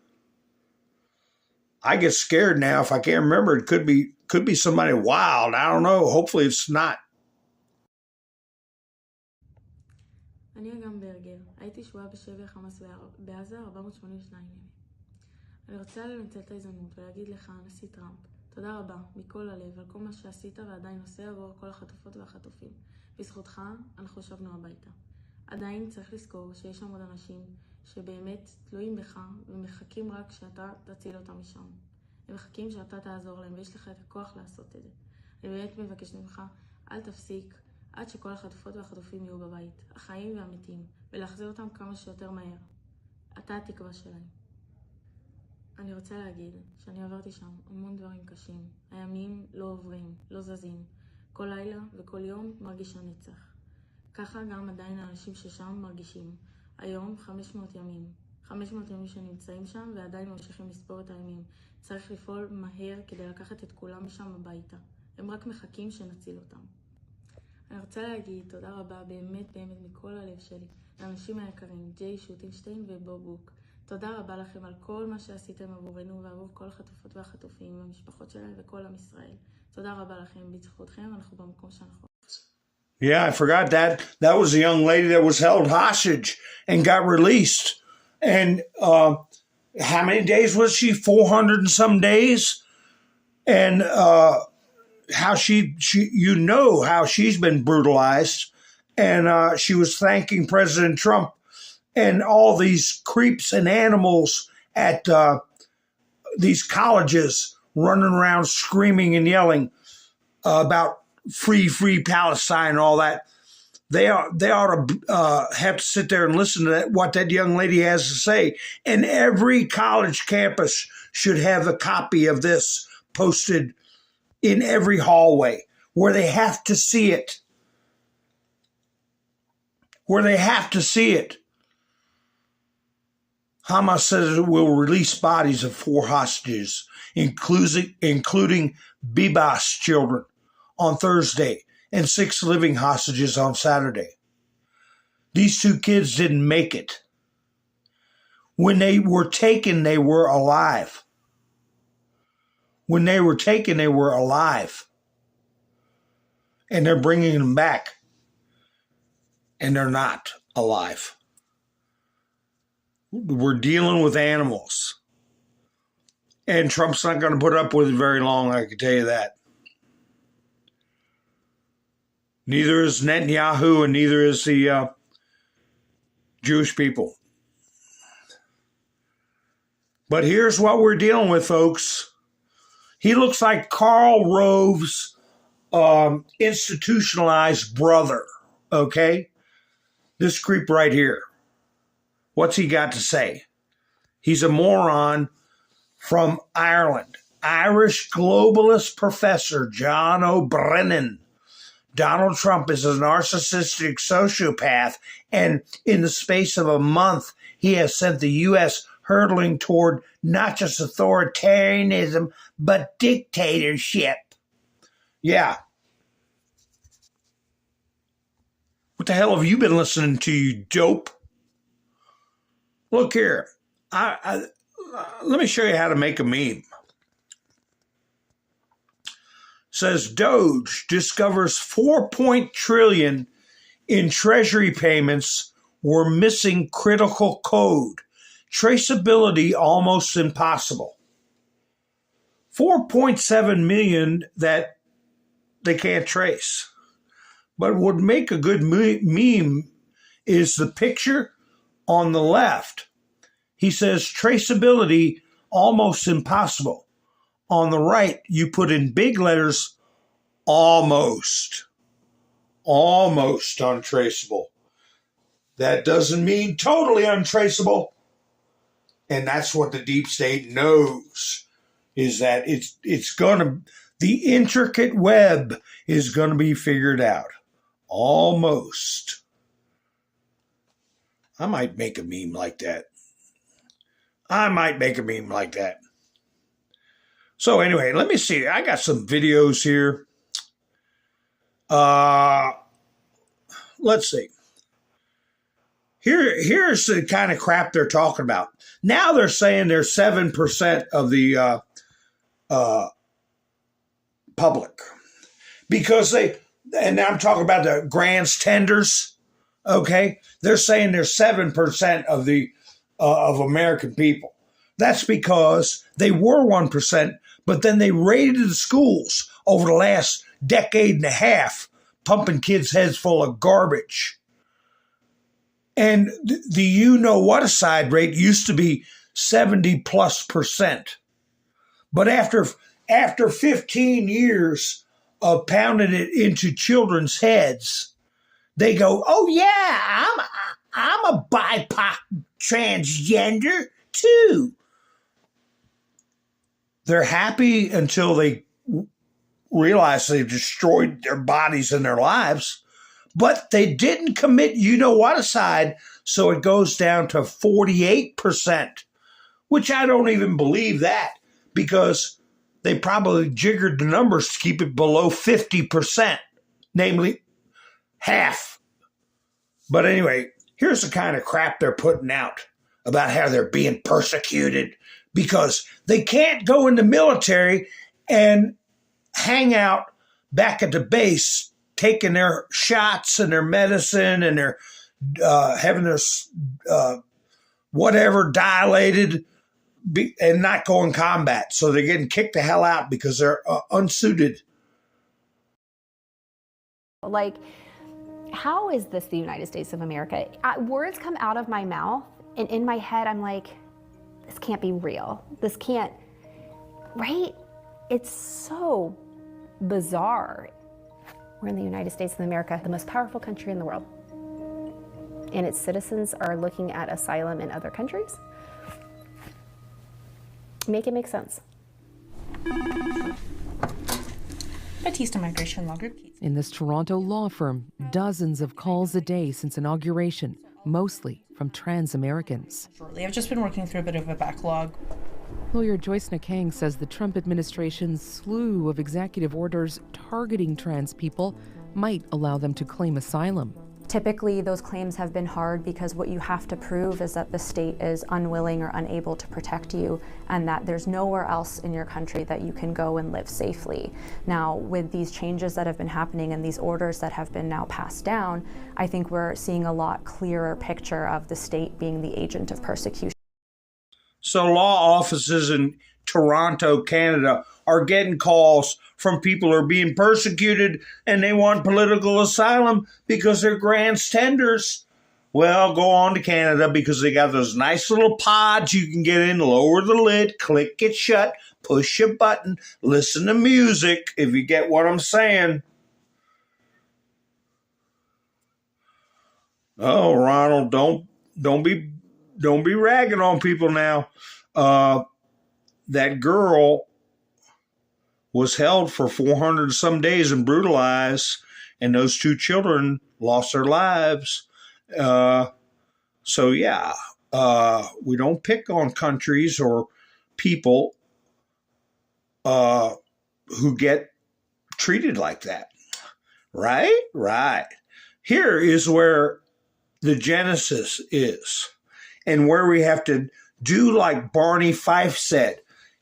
I get scared now if I can't remember. It could be somebody wild. I don't know. Hopefully it's not. אני אגם ברגר, הייתי שבועה בשבי החמאס בעזה 482 ימים. אני רוצה לנצל את ההזדמנות ולהגיד לך, הנשיא טראמפ, תודה רבה, מכל הלב, על כל מה שעשית ועדיין עושה עבור כל החטופות והחטופים. בזכותך, אנחנו שבנו הביתה. עדיין צריך לזכור שיש שם עוד אנשים שבאמת תלויים בך ומחכים רק שאתה תציל אותם משם. הם מחכים שאתה תעזור להם ויש לך את הכוח לעשות את זה. אני באמת מבקשת ממך, אל תפסיק עד שכל החטופות והחטופים יהיו בבית, החיים והמתים, ולהחזיר אותם כמה שיותר מהר. אתה התקווה שלהם. אני רוצה להגיד שאני עברתי שם המון דברים קשים. הימים לא עוברים, לא זזים. כל לילה וכל יום מרגיש הנצח. ככה גם עדיין האנשים ששם מרגישים. היום 500 ימים. 500 ימים שנמצאים שם ועדיין ממשיכים לספור את הימים. צריך לפעול מהר כדי לקחת את כולם משם הביתה. הם רק מחכים שנציל אותם. אני רוצה להגיד תודה רבה באמת באמת מכל הלב שלי לאנשים היקרים, ג'יי שוטינשטיין ובובוק. תודה רבה לכם על כל מה שעשיתם עבורנו ועבור כל החטופות והחטופים והמשפחות שלהם וכל עם ישראל. תודה רבה לכם, בזכותכם אנחנו במקום שאנחנו. Yeah, I forgot that. That was a young lady that was held hostage and got released. And how many days was she? 400 and some days? And how she you know how she's been brutalized. And she was thanking President Trump and all these creeps and animals at these colleges running around screaming and yelling about free Palestine and all that. They ought to have to sit there and listen to what that young lady has to say. And every college campus should have a copy of this posted in every hallway where they have to see it. Where they have to see it. Hamas says it will release bodies of 4 hostages, including Bibas children, on Thursday, and 6 living hostages on Saturday. These 2 kids didn't make it. When they were taken, they were alive. When they were taken, they were alive. And they're bringing them back. And they're not alive. We're dealing with animals. And Trump's not going to put up with it very long, I can tell you that. Neither is Netanyahu and neither is the Jewish people. But here's what we're dealing with, folks. He looks like Karl Rove's institutionalized brother, okay? This creep right here. What's he got to say? He's a moron from Ireland. Irish globalist professor John O'Brennan Donald Trump is a narcissistic sociopath, and in the space of a month, he has sent the U.S. hurtling toward not just authoritarianism, but dictatorship. Yeah. What the hell have you been listening to, you dope? Look here. Let me show you how to make a meme. Says DOGE discovers 4 trillion in treasury payments were missing critical code. Traceability almost impossible. 4.7 million that they can't trace. But what would make a good meme is the picture on the left. He says traceability almost impossible. On the right, you put in big letters, almost untraceable. That doesn't mean totally untraceable. And that's what the deep state knows, is that the intricate web is going to be figured out. Almost. I might make a meme like that. So anyway, let me see. I got some videos here. Let's see. Here's the kind of crap they're talking about. Now they're saying they're 7% of the public. Because and I'm talking about the grants tenders, okay? They're saying they're 7% of the of American people. That's because they were 1%, but then they raided the schools over the last decade and a half, pumping kids' heads full of garbage. And the you-know-what-aside rate used to be 70+%. But after 15 years of pounding it into children's heads, they go, oh yeah, I'm a BIPOC transgender too. They're happy until they realize they've destroyed their bodies and their lives, but they didn't commit you-know-what-aside, so it goes down to 48%, which I don't even believe that, because they probably jiggered the numbers to keep it below 50%, namely half. But anyway, here's the kind of crap they're putting out about how they're being persecuted because they can't go in the military and hang out back at the base taking their shots and their medicine and their having their whatever dilated and not go in combat. So they're getting kicked the hell out because they're unsuited. Like, how is this the United States of America? Words come out of my mouth, and in my head, I'm like, this can't be real. This can't, right? It's so bizarre. We're in the United States of America, the most powerful country in the world. And its citizens are looking at asylum in other countries. Make it make sense. Batista Migration Law Group. In this Toronto law firm, dozens of calls a day since inauguration, mostly from trans Americans. Shortly, I've just been working through a bit of a backlog. Lawyer Joyce Nakang says the Trump administration's slew of executive orders targeting trans people might allow them to claim asylum. Typically, those claims have been hard because what you have to prove is that the state is unwilling or unable to protect you and that there's nowhere else in your country that you can go and live safely. Now, with these changes that have been happening and these orders that have been now passed down, I think we're seeing a lot clearer picture of the state being the agent of persecution. So law offices in Toronto, Canada are getting calls from people who are being persecuted and they want political asylum because they're grants tenders. Well, go on to Canada because they got those nice little pods you can get in, lower the lid, click it shut, push a button, listen to music, if you get what I'm saying. Oh, Ronald, don't be ragging on people now. That girl was held for 400 some days and brutalized, and those 2 children lost their lives. So yeah, we don't pick on countries or people who get treated like that. Right? Right. Here is where the genesis is, and where we have to do like Barney Fife said,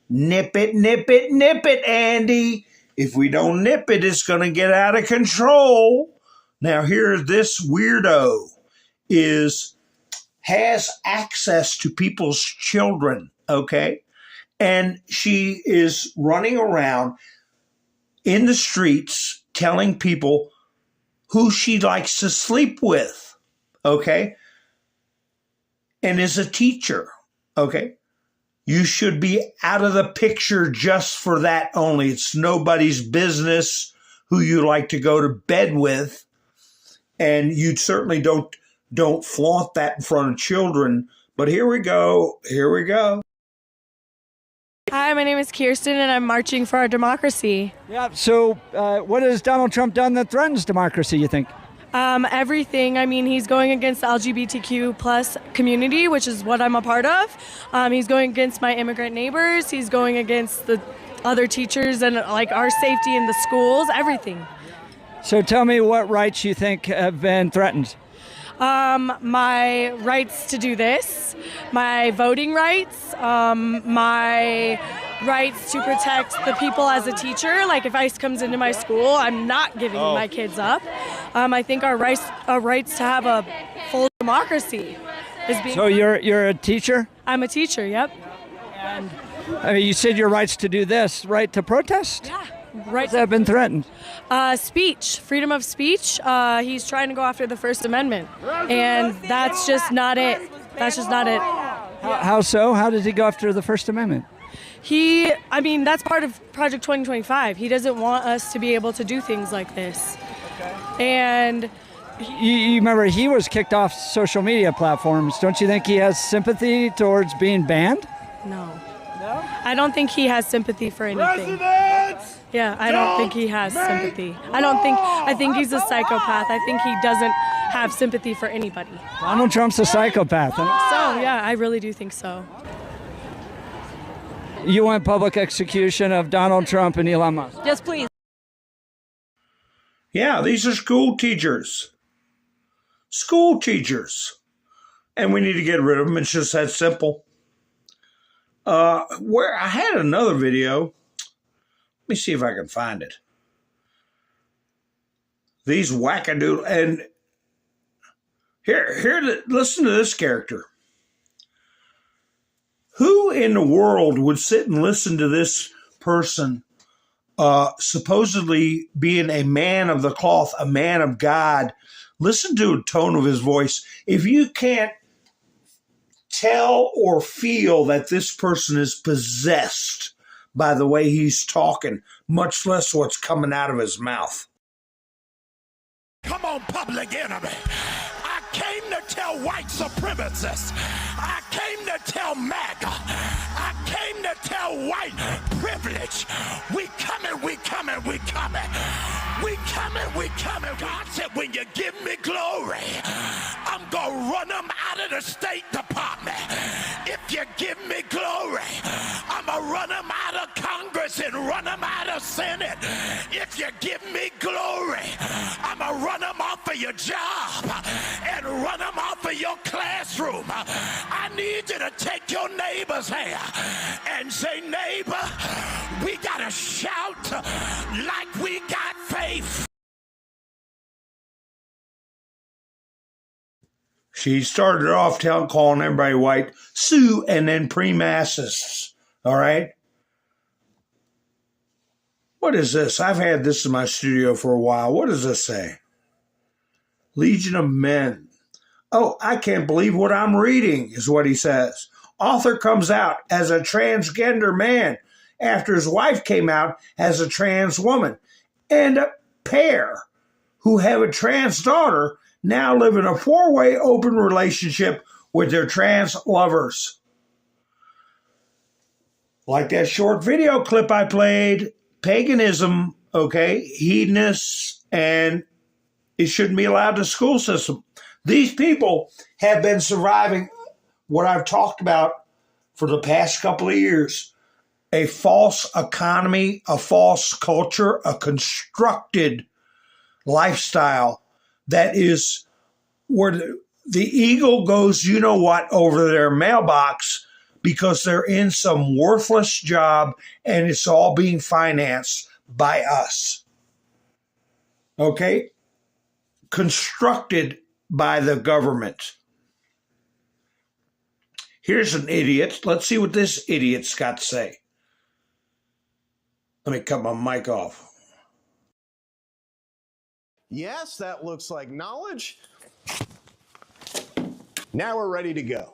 nip it, nip it, nip it, Andy. If we don't nip it, it's going to get out of control. Now here, this weirdo has access to people's children, okay? And she is running around in the streets telling people who she likes to sleep with, okay? And is a teacher, okay? You should be out of the picture just for that only. It's nobody's business who you like to go to bed with. And you certainly don't flaunt that in front of children. But here we go. Here we go. Hi, my name is Kirsten, and I'm marching for our democracy. Yeah, so what has Donald Trump done that threatens democracy, you think? Everything. I mean, he's going against the LGBTQ plus community, which is what I'm a part of. He's going against my immigrant neighbors. He's going against the other teachers and like our safety in the schools, everything. So tell me what rights you think have been threatened. My rights to do this, my voting rights, my rights to protect the people as a teacher. Like if ICE comes into my school, I'm not giving my kids up. I think our rights to have a full democracy is being. So you're a teacher? I'm a teacher. Yep. And I mean, you said your rights to do this, right to protest? Yeah. Right. Has that been threatened? Speech, freedom of speech. He's trying to go after the First Amendment, and that's just not it. That's just not it. How so? How does he go after the First Amendment? That's part of Project 2025. He doesn't want us to be able to do things like this. And you remember he was kicked off social media platforms. Don't you think he has sympathy towards being banned? No. I don't think he has sympathy for anything. Yeah, I don't think he has sympathy. I think he's a psychopath. I think he doesn't have sympathy for anybody. Donald Trump's a psychopath. So, yeah, I really do think so. You want public execution of Donald Trump and Elon Musk? Yes, please. Yeah, these are school teachers. School teachers. And we need to get rid of them. It's just that simple. Where I had another video. Let me see if I can find it. These wackadoodle, and listen to this character. Who in the world would sit and listen to this person, supposedly being a man of the cloth, a man of God? Listen to the tone of his voice. If you can't tell or feel that this person is possessed by the way he's talking, much less what's coming out of his mouth. Come on, public enemy. I came to tell white supremacists. I came to tell MAGA. I came to tell white privilege. We coming, we coming, we coming. We coming, we coming. God said, when you give me glory, I'm going to run them out of the State Department. If you give me glory, I'm going to run them out of Congress and run them out of Senate. If you give me glory, I'm going to run them off of your job and run them off of your classroom. I need you to take your neighbor's hand and say, neighbor, we got to shout like we got faith. She started off calling everybody white, Sue, and then pre-massists. All right? What is this? I've had this in my studio for a while. What does this say? Legion of Men. Oh, I can't believe what I'm reading, is what he says. Author comes out as a transgender man after his wife came out as a trans woman. And a pair who have a trans daughter now live in a 4-way open relationship with their trans lovers. Like that short video clip I played, paganism, okay, hedonists and it shouldn't be allowed in the school system. These people have been surviving what I've talked about for the past couple of years. A false economy, a false culture, a constructed lifestyle that is where the eagle goes, you know what, over their mailbox because they're in some worthless job and it's all being financed by us. Okay? Constructed by the government. Here's an idiot. Let's see what this idiot's got to say. Let me cut my mic off. Yes, that looks like knowledge. Now we're ready to go.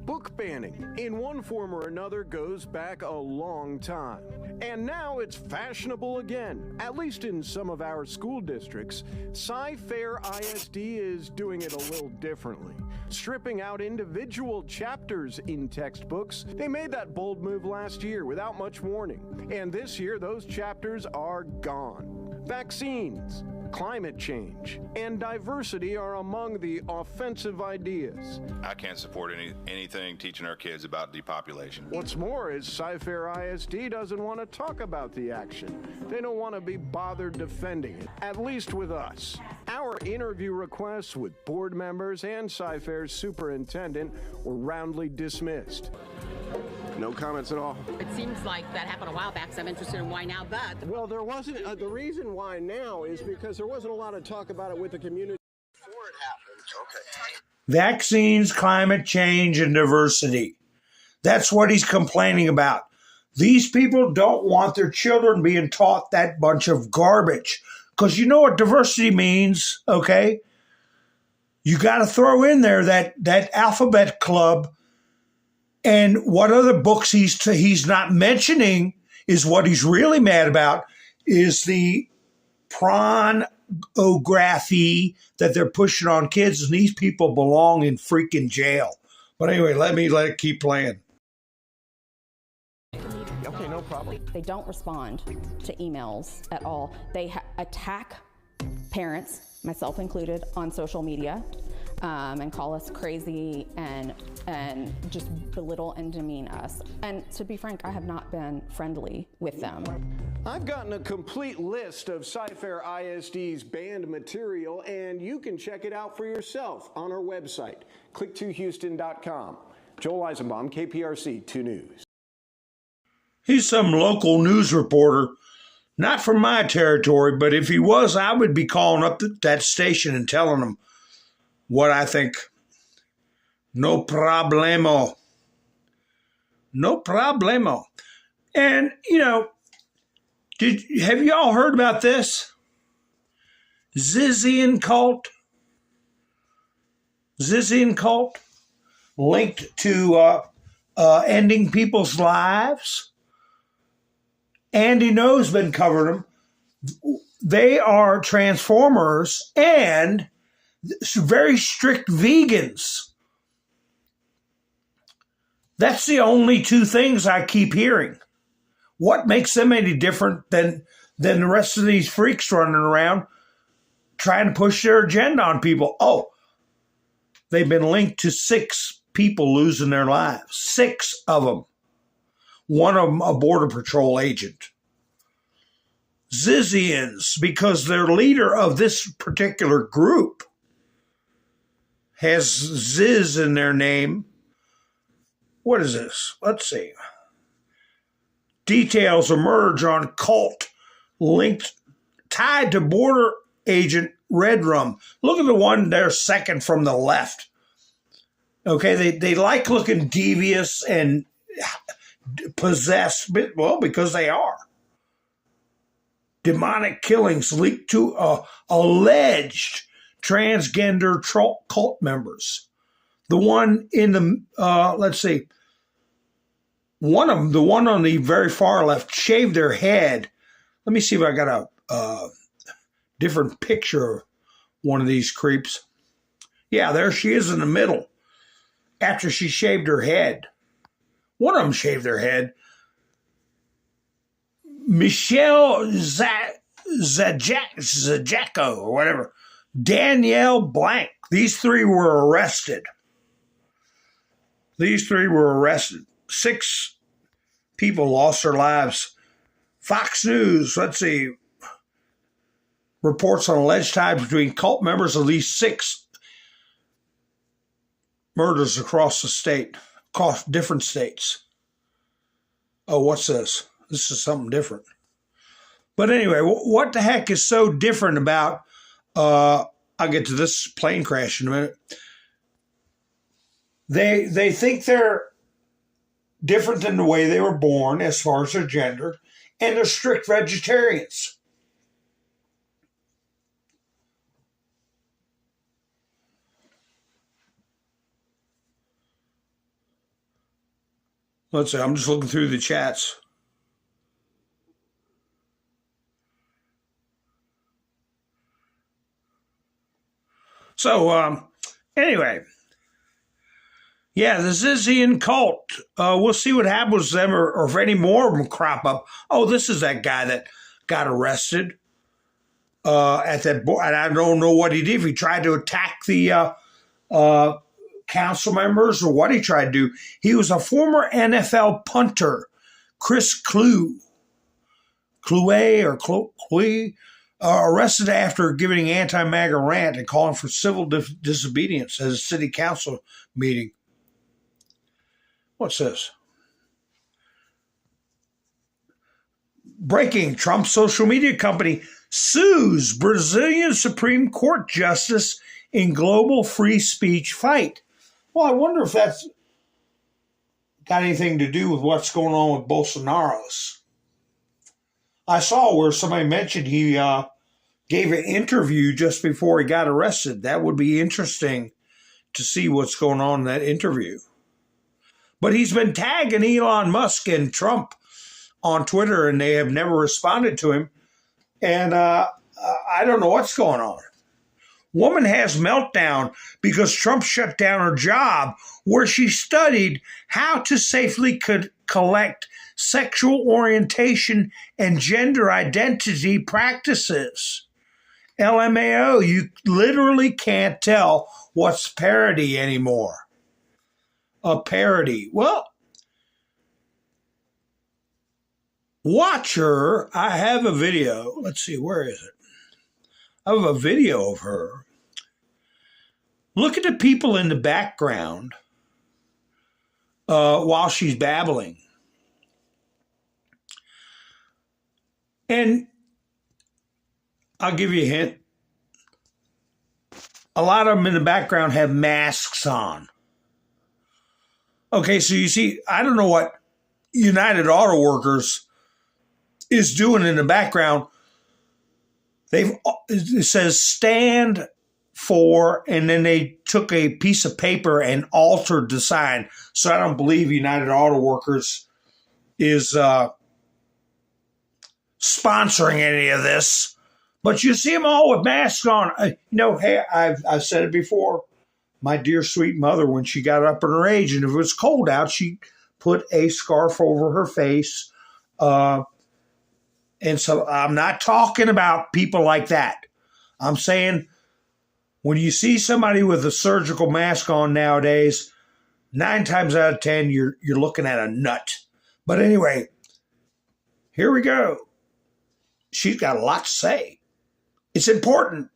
Book banning, in one form or another, goes back a long time. And now it's fashionable again, at least in some of our school districts. Sci-Fair ISD is doing it a little differently, stripping out individual chapters in textbooks. They made that bold move last year without much warning, and this year those chapters are gone. Vaccines, climate change, and diversity are among the offensive ideas. I can't support anything teaching our kids about depopulation. What's more is Sci-Fair ISD doesn't want to talk about the action. They don't want to be bothered defending it, at least with us. Our interview requests with board members and Sci-Fair's superintendent were roundly dismissed. No comments at all. It seems like that happened a while back, so I'm interested in why now, but... Well, there wasn't, the reason why now is because there wasn't a lot of talk about it with the community before it happened. Okay. Vaccines, climate change, and diversity. That's what he's complaining about. These people don't want their children being taught that bunch of garbage. Because you know what diversity means, okay? You got to throw in there that alphabet club. And what other books he's not mentioning is what he's really mad about is the pornography that they're pushing on kids, and these people belong in freaking jail. But anyway, let it keep playing. Okay, no problem. They don't respond to emails at all. They attack parents, myself included, on social media. And call us crazy and just belittle and demean us. And to be frank, I have not been friendly with them. I've gotten a complete list of Sci-Fair ISD's banned material, and you can check it out for yourself on our website, click2houston.com. Joel Eisenbaum, KPRC 2 News. He's some local news reporter, not from my territory, but if he was, I would be calling up that station and telling them what I think. No problemo. No problemo. And, you know, have you all heard about this? Zizian cult? Zizian cult? Linked to ending people's lives? Andy No's been covering them. They are transformers and very strict vegans. That's the only two things I keep hearing. What makes them any different than the rest of these freaks running around trying to push their agenda on people? Oh, they've been linked to 6 people losing their lives. 6 of them. One of them a Border Patrol agent. Zizians, because their leader of this particular group has Ziz in their name. What is this? Let's see. Details emerge on cult tied to border agent Red Rum. Look at the one there second from the left. Okay, they like looking devious and possessed, well, because they are. Demonic killings leaked to alleged transgender cult members. The one in the, let's see, one of them, the one on the very far left, shaved their head. Let me see if I got a different picture of one of these creeps. Yeah, there she is in the middle after she shaved her head. One of them shaved their head. Michelle Zajako or whatever, Danielle Blank. These three were arrested. 6 people lost their lives. Fox News, let's see, reports on alleged ties between cult members of at least 6 murders across the state, across different states. Oh, what's this? This is something different. But anyway, what the heck is so different about, I'll get to this plane crash in a minute. They think they're different than the way they were born as far as their gender, and they're strict vegetarians. Let's see, I'm just looking through the chats. So, anyway, yeah, the Zizian cult. We'll see what happens with them, or if any more of them crop up. Oh, this is that guy that got arrested at that board. And I don't know what he did. If he tried to attack the council members or what he tried to do. He was a former NFL punter, Chris Clue, arrested after giving an anti-MAGA rant and calling for civil disobedience at a city council meeting. What's this? Breaking: Trump's social media company sues Brazilian Supreme Court justice in global free speech fight. Well, I wonder if that's got anything to do with what's going on with Bolsonaro's. I saw where somebody mentioned he gave an interview just before he got arrested. That would be interesting to see what's going on in that interview. But he's been tagging Elon Musk and Trump on Twitter, and they have never responded to him. And I don't know what's going on. Woman has meltdown because Trump shut down her job where she studied how to safely collect sexual orientation and gender identity practices. LMAO, you literally can't tell what's parody anymore. A parody. Well, watch her. I have a video. Let's see, where is it? I have a video of her. Look at the people in the background while she's babbling. And I'll give you a hint. A lot of them in the background have masks on. Okay, so you see, I don't know what United Auto Workers is doing in the background. It says stand for, and then they took a piece of paper and altered the sign. So I don't believe United Auto Workers is sponsoring any of this. But you see them all with masks on. Hey, I've said it before. My dear sweet mother, when she got up in her age, and if it was cold out, she put a scarf over her face. And so I'm not talking about people like that. I'm saying when you see somebody with a surgical mask on nowadays, 9 times out of 10, you're looking at a nut. But anyway, here we go. She's got a lot to say. It's important.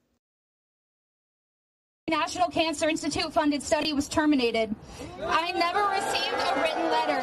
National Cancer Institute funded study was terminated. I never received a written letter,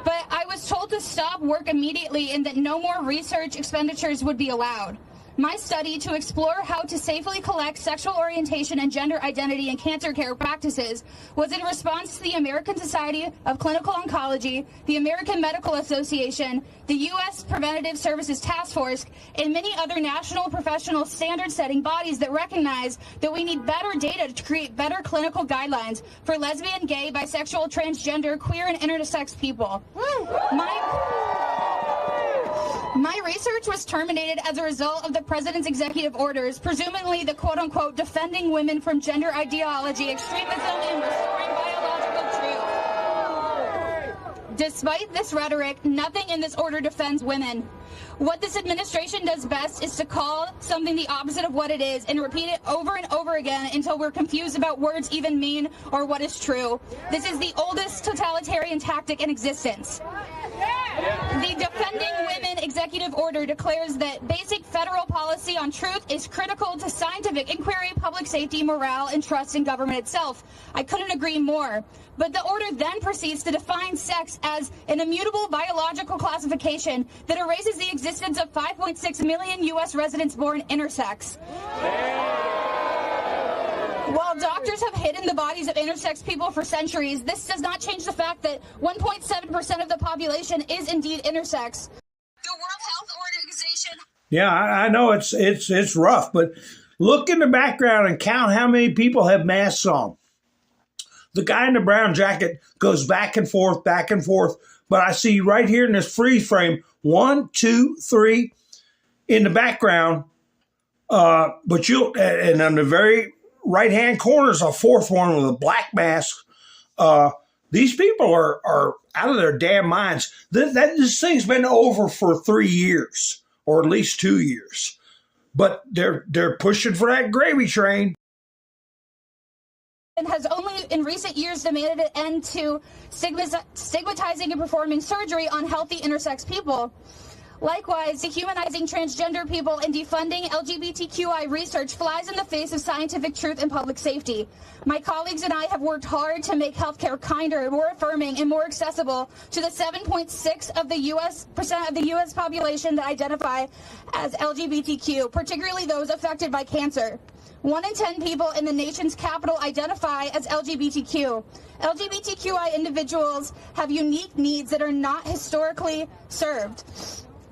but I was told to stop work immediately and that no more research expenditures would be allowed. My study to explore how to safely collect sexual orientation and gender identity in cancer care practices was in response to the American Society of Clinical Oncology, the American Medical Association, the U.S. Preventative Services Task Force, and many other national professional standard-setting bodies that recognize that we need better data to create better clinical guidelines for lesbian, gay, bisexual, transgender, queer, and intersex people. My research was terminated as a result of the president's executive orders, presumably the quote-unquote defending women from gender ideology, extremism, and restoring biological truth. Despite this rhetoric, nothing in this order defends women. What this administration does best is to call something the opposite of what it is and repeat it over and over again until we're confused about words even mean or what is true. This is the oldest totalitarian tactic in existence. The Defending Women Executive Order declares that basic federal policy on truth is critical to scientific inquiry, public safety, morale, and trust in government itself. I couldn't agree more. But the order then proceeds to define sex as an immutable biological classification that erases the existence of 5.6 million U.S. residents born intersex. While doctors have hidden the bodies of intersex people for centuries, this does not change the fact that 1.7% of the population is indeed intersex. The World Health Organization. Yeah, I know it's rough, but look in the background and count how many people have masks on. The guy in the brown jacket goes back and forth, but I see right here in this freeze frame, 1, 2, 3 in the background, but and on the very right-hand corner is a fourth one with a black mask. These people are out of their damn minds. This thing's been over for 3 years, or at least 2 years. But they're pushing for that gravy train. And has only in recent years demanded an end to stigmatizing and performing surgery on healthy intersex people. Likewise, dehumanizing transgender people and defunding LGBTQI research flies in the face of scientific truth and public safety. My colleagues and I have worked hard to make healthcare kinder, more affirming, and more accessible to the 7.6% of the U.S. population that identify as LGBTQ, particularly those affected by cancer. 1 in 10 people in the nation's capital identify as LGBTQ. LGBTQI individuals have unique needs that are not historically served.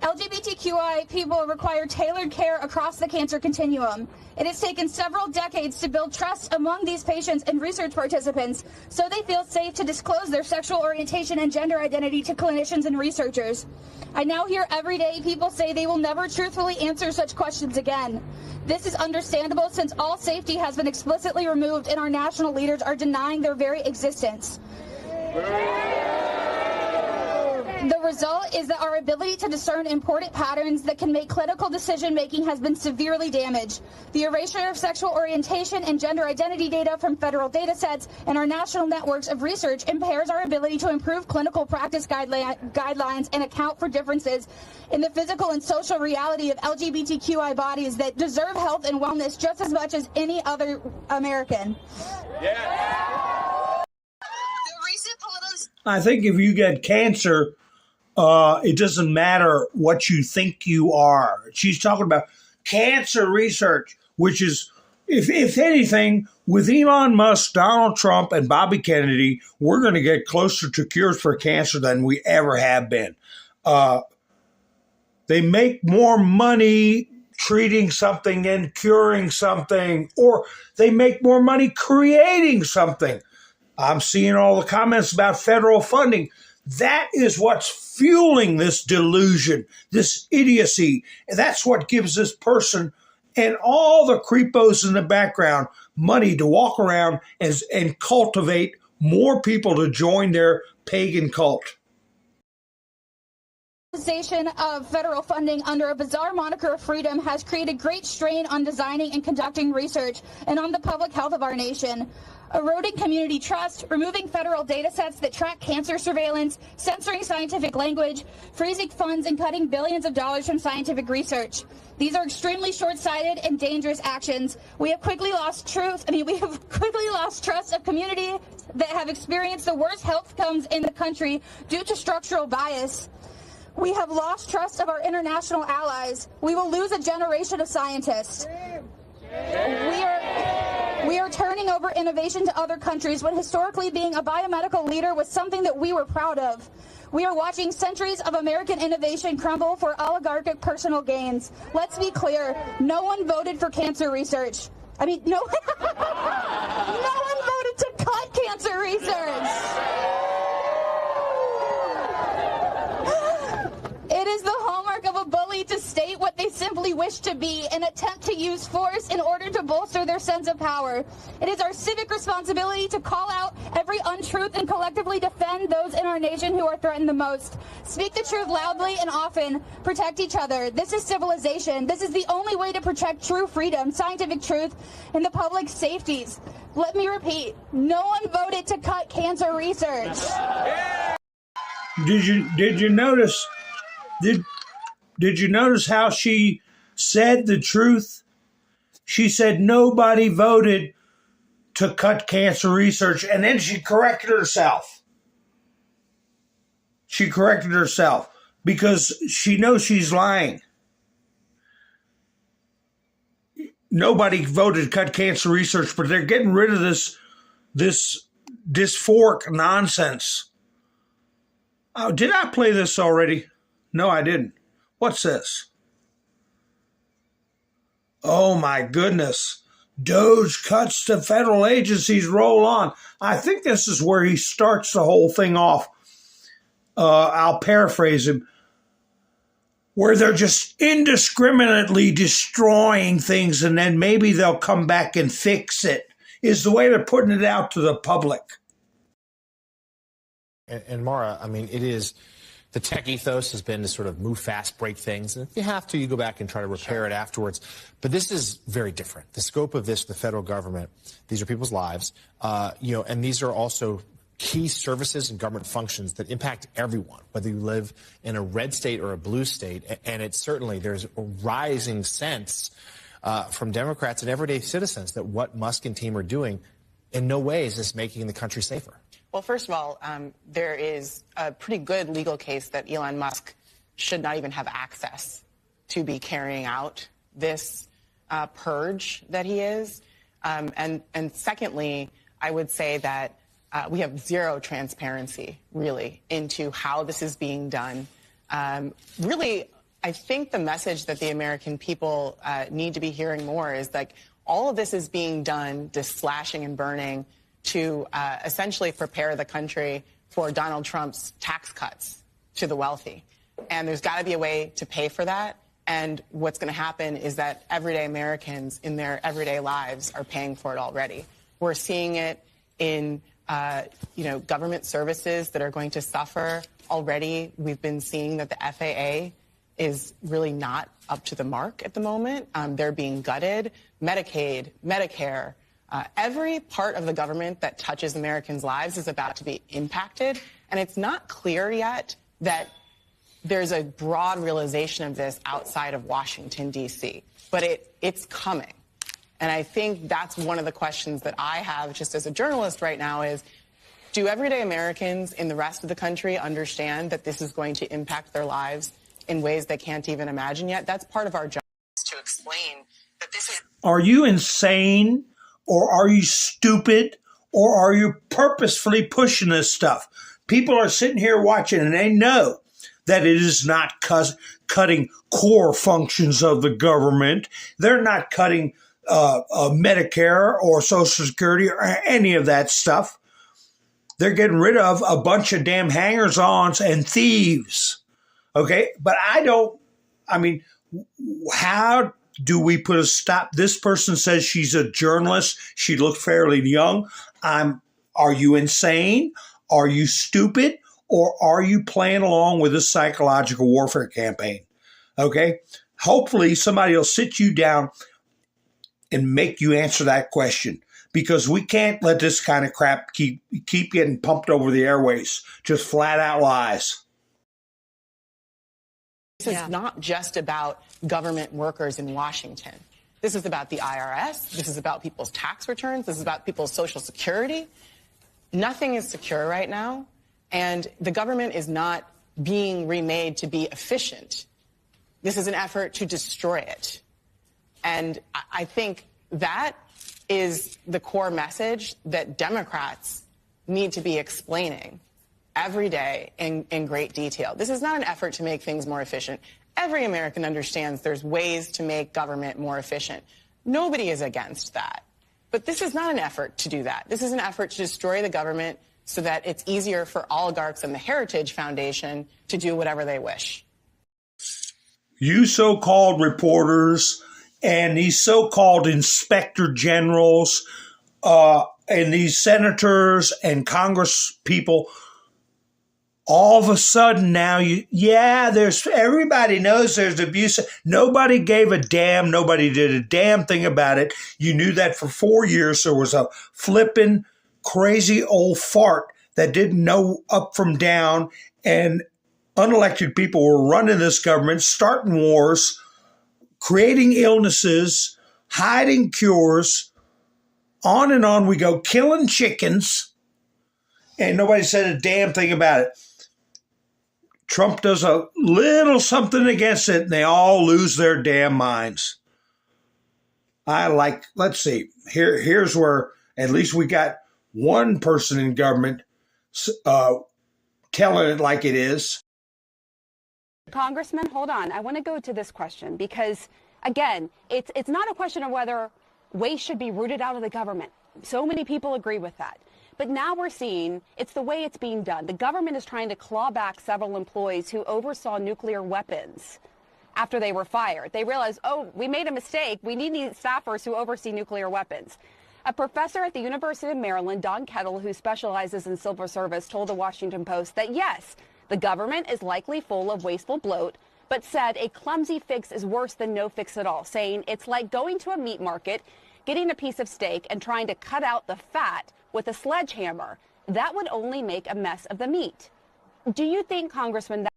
LGBTQI people require tailored care across the cancer continuum. It has taken several decades to build trust among these patients and research participants so they feel safe to disclose their sexual orientation and gender identity to clinicians and researchers. I now hear every day people say they will never truthfully answer such questions again. This is understandable since all safety has been explicitly removed and our national leaders are denying their very existence. The result is that our ability to discern important patterns that can make clinical decision-making has been severely damaged. The erasure of sexual orientation and gender identity data from federal data sets and our national networks of research impairs our ability to improve clinical practice guidelines and account for differences in the physical and social reality of LGBTQI bodies that deserve health and wellness just as much as any other American. I think if you get cancer, it doesn't matter what you think you are. She's talking about cancer research, which is, if anything, with Elon Musk, Donald Trump, and Bobby Kennedy, we're going to get closer to cures for cancer than we ever have been. They make more money treating something than curing something, or they make more money creating something. I'm seeing all the comments about federal funding. That is what's fueling this delusion, this idiocy. And that's what gives this person and all the creepos in the background money to walk around and cultivate more people to join their pagan cult. Of federal funding under a bizarre moniker of freedom has created great strain on designing and conducting research and on the public health of our nation. Eroding community trust, removing federal data sets that track cancer surveillance, censoring scientific language, freezing funds, and cutting billions of dollars from scientific research. These are extremely short-sighted and dangerous actions. We have quickly lost trust of communities that have experienced the worst health outcomes in the country due to structural bias. We have lost trust of our international allies. We will lose a generation of scientists. We are turning over innovation to other countries when historically being a biomedical leader was something that we were proud of. We are watching centuries of American innovation crumble for oligarchic personal gains. Let's be clear, no one voted for cancer research. No one voted to cut cancer research. It is the hallmark of a bully to state what they simply wish to be and attempt to use force in order to bolster their sense of power. It is our civic responsibility to call out every untruth and collectively defend those in our nation who are threatened the most. Speak the truth loudly and often. Protect each other. This is civilization. This is the only way to protect true freedom, scientific truth, and the public's safeties. Let me repeat, no one voted to cut cancer research. Did you notice did you notice how she said the truth? She said nobody voted to cut cancer research, and then she corrected herself. She corrected herself because she knows she's lying. Nobody voted to cut cancer research, but they're getting rid of this dysphoric nonsense. Oh, did I play this already? No, I didn't. What's this? Oh my goodness. DOGE cuts to federal agencies roll on. I think this is where he starts the whole thing off. I'll paraphrase him. Where they're just indiscriminately destroying things and then maybe they'll come back and fix it, is the way they're putting it out to the public. And Mara, I mean, it is, the tech ethos has been to sort of move fast, break things. And if you have to, you go back and try to repair it afterwards. But this is very different. The scope of this, the federal government, these are people's lives, and these are also key services and government functions that impact everyone, whether you live in a red state or a blue state. And it's certainly, there's a rising sense from Democrats and everyday citizens that what Musk and team are doing in no way is this making the country safer. Well, first of all, there is a pretty good legal case that Elon Musk should not even have access to be carrying out this purge that he is. And secondly, I would say that we have zero transparency, really, into how this is being done. Really, I think the message that the American people need to be hearing more is like all of this is being done, this slashing and burning, to essentially prepare the country for Donald Trump's tax cuts to the wealthy. And there's got to be a way to pay for that. And what's going to happen is that everyday Americans in their everyday lives are paying for it already. We're seeing it in government services that are going to suffer already. We've been seeing that the FAA is really not up to the mark at the moment. They're being gutted. Medicaid, Medicare, every part of the government that touches Americans' lives is about to be impacted. And it's not clear yet that there's a broad realization of this outside of Washington, D.C. But it's coming. And I think that's one of the questions that I have just as a journalist right now is, do everyday Americans in the rest of the country understand that this is going to impact their lives in ways they can't even imagine yet? That's part of our job, is to explain that this is... Are you insane? Or are you stupid? Or are you purposefully pushing this stuff? People are sitting here watching and they know that it is not cutting core functions of the government. They're not cutting Medicare or Social Security or any of that stuff. They're getting rid of a bunch of damn hangers-ons and thieves. Okay? But how do we put a stop? This person says she's a journalist. She looked fairly young. Are you insane? Are you stupid? Or are you playing along with a psychological warfare campaign? Okay? Hopefully somebody will sit you down and make you answer that question, because we can't let this kind of crap keep getting pumped over the airways. Just flat out lies. This is not just about government workers in Washington. This is about the IRS. This is about people's tax returns. This is about people's Social Security. Nothing is secure right now, and the government is not being remade to be efficient. This is an effort to destroy it. And I think that is the core message that Democrats need to be explaining every day in great detail. This is not an effort to make things more efficient. Every American understands there's ways to make government more efficient. Nobody is against that. But this is not an effort to do that. This is an effort to destroy the government so that it's easier for oligarchs and the Heritage Foundation to do whatever they wish. you so-called reporters and these so-called inspector generals and these senators and Congress people, all of a sudden now, there's everybody knows there's abuse. Nobody gave a damn. Nobody did a damn thing about it. You knew that for 4 years. There was a flipping crazy old fart that didn't know up from down, and unelected people were running this government, starting wars, creating illnesses, hiding cures, on and on we go, killing chickens, and nobody said a damn thing about it. Trump does a little something against it, and they all lose their damn minds. Let's see, here's where at least we got one person in government telling it like it is. Congressman, hold on. I want to go to this question because, again, it's not a question of whether waste should be rooted out of the government. So many people agree with that. But now we're seeing it's the way it's being done. The government is trying to claw back several employees who oversaw nuclear weapons after they were fired. They realized, oh, we made a mistake. We need these staffers who oversee nuclear weapons. A professor at the University of Maryland, Don Kettle, who specializes in civil service, told the Washington Post that, yes, the government is likely full of wasteful bloat, but said a clumsy fix is worse than no fix at all, saying it's like going to a meat market, getting a piece of steak, and trying to cut out the fat with a sledgehammer. That would only make a mess of the meat. Do you think, Congressman, that...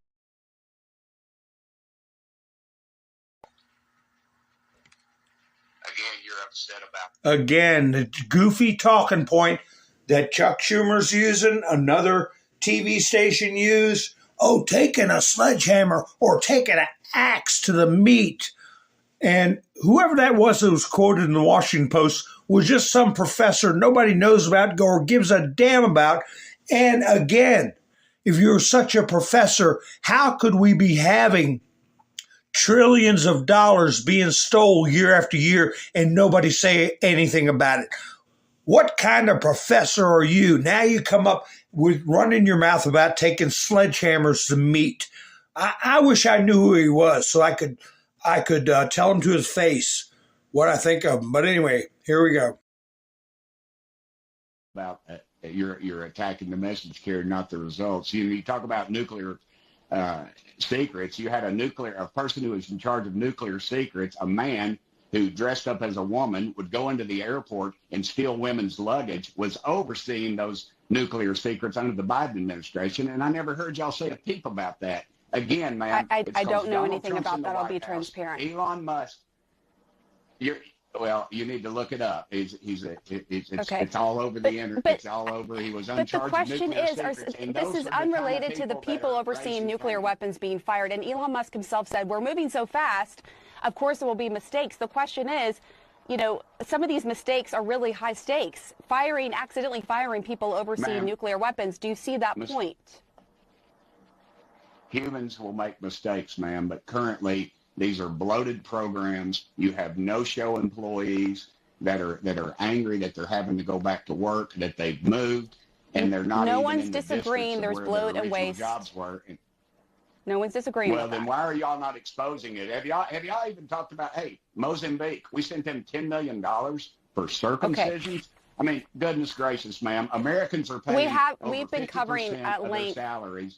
Again, you're upset about... Again, the goofy talking point that Chuck Schumer's using, another TV station used, taking a sledgehammer or taking an axe to the meat. And whoever that was that was quoted in the Washington Post was just some professor nobody knows about or gives a damn about. And again, if you're such a professor, how could we be having trillions of dollars being stole year after year and nobody say anything about it? What kind of professor are you? Now you come up with running your mouth about taking sledgehammers to meat. I wish I knew who he was so I could tell him to his face what I think of him. But anyway, here we go. About you're attacking the message carrier, not the results. You talk about nuclear secrets. You had a person who was in charge of nuclear secrets, a man who dressed up as a woman, would go into the airport and steal women's luggage, was overseeing those nuclear secrets under the Biden administration. And I never heard y'all say a peep about that. Again, man, I don't know anything about that. I'll be transparent. Elon Musk, you need to look it up. It's all over the internet. It's all over. He was in charge of nuclear secrets. But the question is, this is unrelated to the people overseeing nuclear weapons being fired. And Elon Musk himself said, we're moving so fast, of course there will be mistakes. The question is, some of these mistakes are really high stakes. Accidentally firing people overseeing nuclear weapons. Do you see that point? Humans will make mistakes, ma'am, but currently these are bloated programs. You have no-show employees that are angry that they're having to go back to work, that they've moved, and they're not. No even one's in the disagreeing. There's bloat and waste. Jobs were. No one's disagreeing. Well, then why are y'all not exposing it? Have y'all even talked about, hey, Mozambique? We sent them $10 million for circumcisions. Okay. I mean, goodness gracious, ma'am. Americans are paying we've been covering at length salaries.